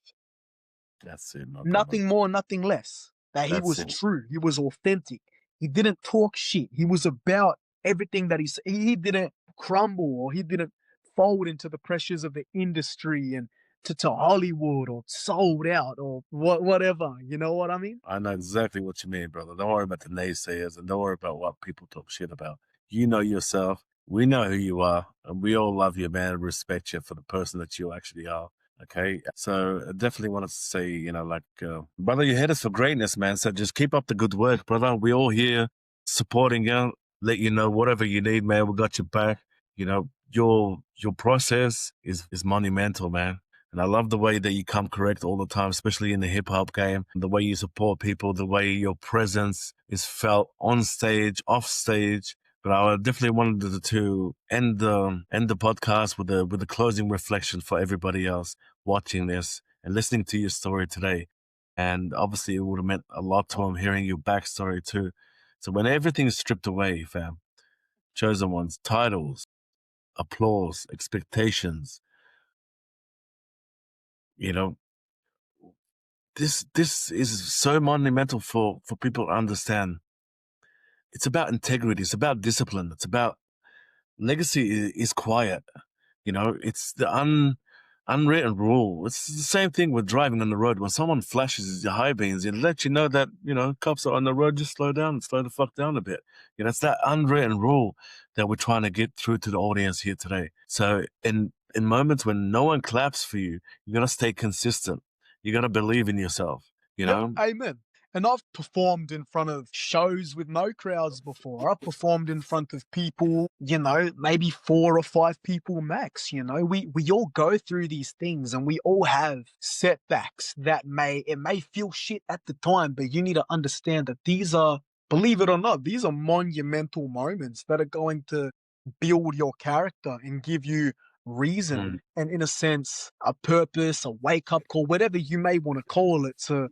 That's it, my brother. Nothing more, nothing less. That he That's was it. true. He was authentic. He didn't talk shit. He was about everything that he said. He didn't crumble or he didn't fold into the pressures of the industry and to Hollywood or sold out or whatever. You know what I mean? I know exactly what you mean, brother. Don't worry about the naysayers and don't worry about what people talk shit about. You know yourself. We know who you are, and we all love you, man, and respect you for the person that you actually are. Okay, so I definitely wanted to say, brother, you're headed for greatness, man. So just keep up the good work, brother. We all here supporting you, let you know whatever you need, man. We got your back. Your process is monumental, man. And I love the way that you come correct all the time, especially in the hip hop game. The way you support people, the way your presence is felt on stage, off stage. But I definitely wanted to end the podcast with a closing reflection for everybody else watching this and listening to your story today. And obviously, it would have meant a lot to him hearing your backstory too. So when everything's stripped away, fam, chosen ones, titles, applause, expectations, you know, this is so monumental for people to understand. It's about integrity. It's about discipline. It's about legacy is quiet. It's the unwritten rule. It's the same thing with driving on the road. When someone flashes your high beams, it lets you know that, cops are on the road, just slow down, slow the fuck down a bit. It's that unwritten rule that we're trying to get through to the audience here today. So in moments when no one claps for you, you got to stay consistent. You got to believe in yourself, Yeah, amen. And I've performed in front of shows with no crowds before. I've performed in front of people, maybe 4 or 5 people max. We all go through these things and we all have setbacks that it may feel shit at the time, but you need to understand that these are, believe it or not, these are monumental moments that are going to build your character and give you reason Mm. and, in a sense, a purpose, a wake up call, whatever you may want to call it, to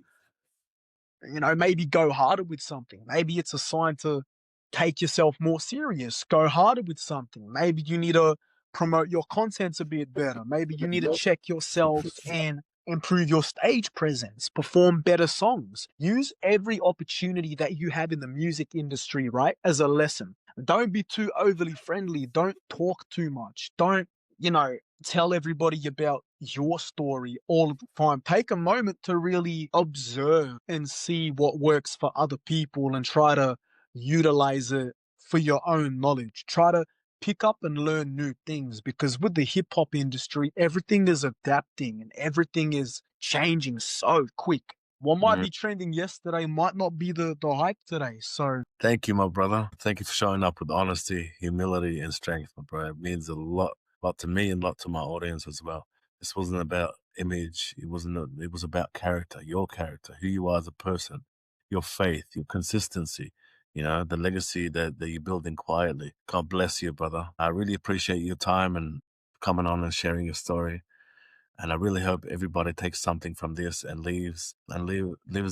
maybe go harder with something. Maybe it's a sign to take yourself more serious. Go harder with something. Maybe you need to promote your content a bit better. Maybe you need to check yourself and improve your stage presence, perform better songs. Use every opportunity that you have in the music industry, right, as a lesson. Don't be too overly friendly. Don't talk too much. Don't, tell everybody about your story all of the time. Take a moment to really observe and see what works for other people and try to utilize it for your own knowledge. Try to pick up and learn new things, because with the hip hop industry, everything is adapting and everything is changing so quick. What might Mm. be trending yesterday might not be the hype today. So Thank you, my brother. Thank you for showing up with honesty, humility, and strength, my brother. It means a lot to me and a lot to my audience as well. This wasn't about image. It was about character, your character, who you are as a person, your faith, your consistency, the legacy that you're building quietly. God bless you, brother. I really appreciate your time and coming on and sharing your story. And I really hope everybody takes something from this and lives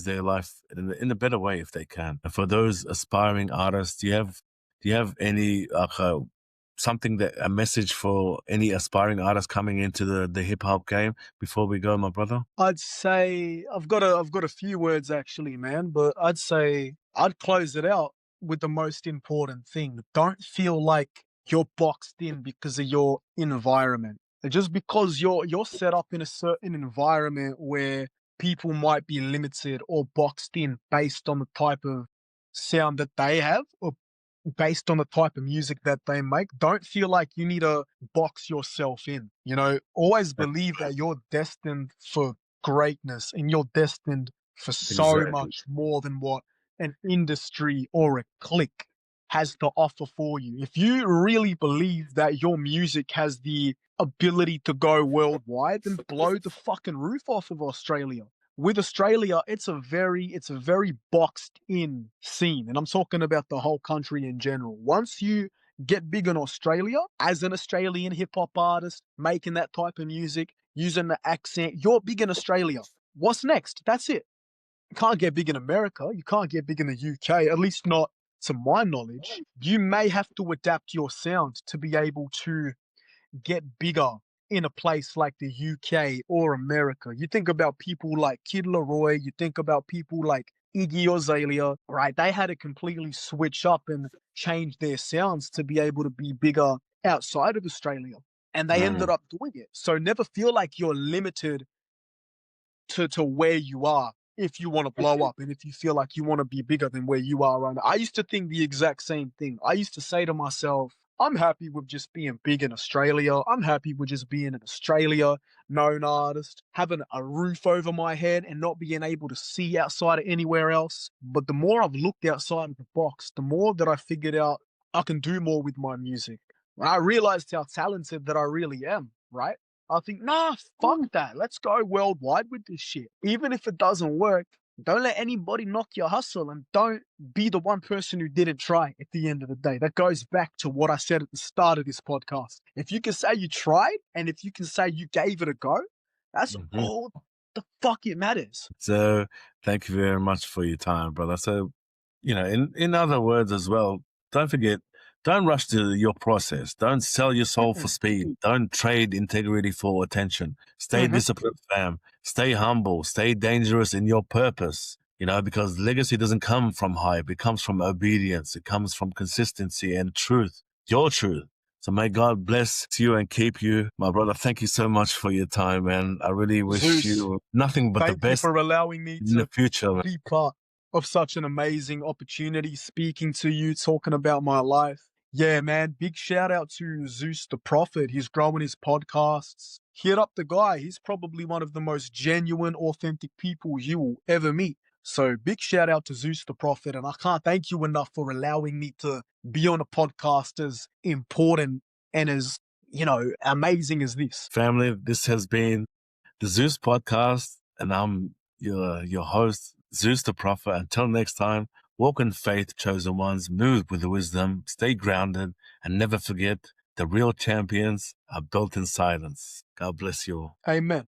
their life in a better way if they can. And for those aspiring artists, do you have any a message for any aspiring artists coming into the hip hop game before we go, my brother? I'd say I've got a few words actually, man, but I'd say I'd close it out with the most important thing. Don't feel like you're boxed in because of your environment. Just because you're set up in a certain environment where people might be limited or boxed in based on the type of sound that they have or based on the type of music that they make. Don't feel like you need to box yourself in. Always believe that you're destined for greatness and you're destined for so Exactly. much more than what an industry or a clique has to offer for you. If you really believe that your music has the ability to go worldwide, then blow the fucking roof off of Australia. With Australia, it's a very boxed in scene. And I'm talking about the whole country in general. Once you get big in Australia, as an Australian hip hop artist, making that type of music, using the accent, you're big in Australia. What's next? That's it. You can't get big in America. You can't get big in the UK, at least not to my knowledge. You may have to adapt your sound to be able to get bigger in a place like the UK or America. You think about people like Kid Laroi, you think about people like Iggy Azalea, right? They had to completely switch up and change their sounds to be able to be bigger outside of Australia. And they ended up doing it. So never feel like you're limited to where you are if you want to blow up and if you feel like you want to be bigger than where you are right now. I used to think the exact same thing. I used to say to myself, I'm happy with just being big in Australia. I'm happy with just being an Australia known artist, having a roof over my head and not being able to see outside of anywhere else. But the more I've looked outside of the box, the more that I figured out I can do more with my music. When I realized how talented that I really am, right? I think, nah, fuck that. Let's go worldwide with this shit. Even if it doesn't work, don't let anybody knock your hustle and don't be the one person who didn't try at the end of the day. That goes back to what I said at the start of this podcast. If you can say you tried and if you can say you gave it a go, that's all the fuck it matters. So thank you very much for your time, brother. So, in other words as well, don't forget, don't rush to your process. Don't sell your soul for speed. Don't trade integrity for attention. Stay disciplined, fam. Stay humble. Stay dangerous in your purpose. Because legacy doesn't come from hype. It comes from obedience. It comes from consistency and truth. Your truth. So may God bless you and keep you. My brother, thank you so much for your time, man. I really wish Zeus, you nothing but the thank you best for allowing me in the to future, man. be part of such an amazing opportunity, speaking to you, talking about my life. Yeah, man, big shout out to Zeus The Prophet. He's growing his podcasts. Hit up the guy. He's probably one of the most genuine, authentic people you will ever meet. So big shout out to Zeus The Prophet. And I can't thank you enough for allowing me to be on a podcast as important and as, amazing as this. Family, this has been the Zeus Podcast, and I'm your host, Zeus the Prophet. Until next time, walk in faith, chosen ones, move with wisdom, stay grounded, and never forget the real champions are built in silence. God bless you all. Amen.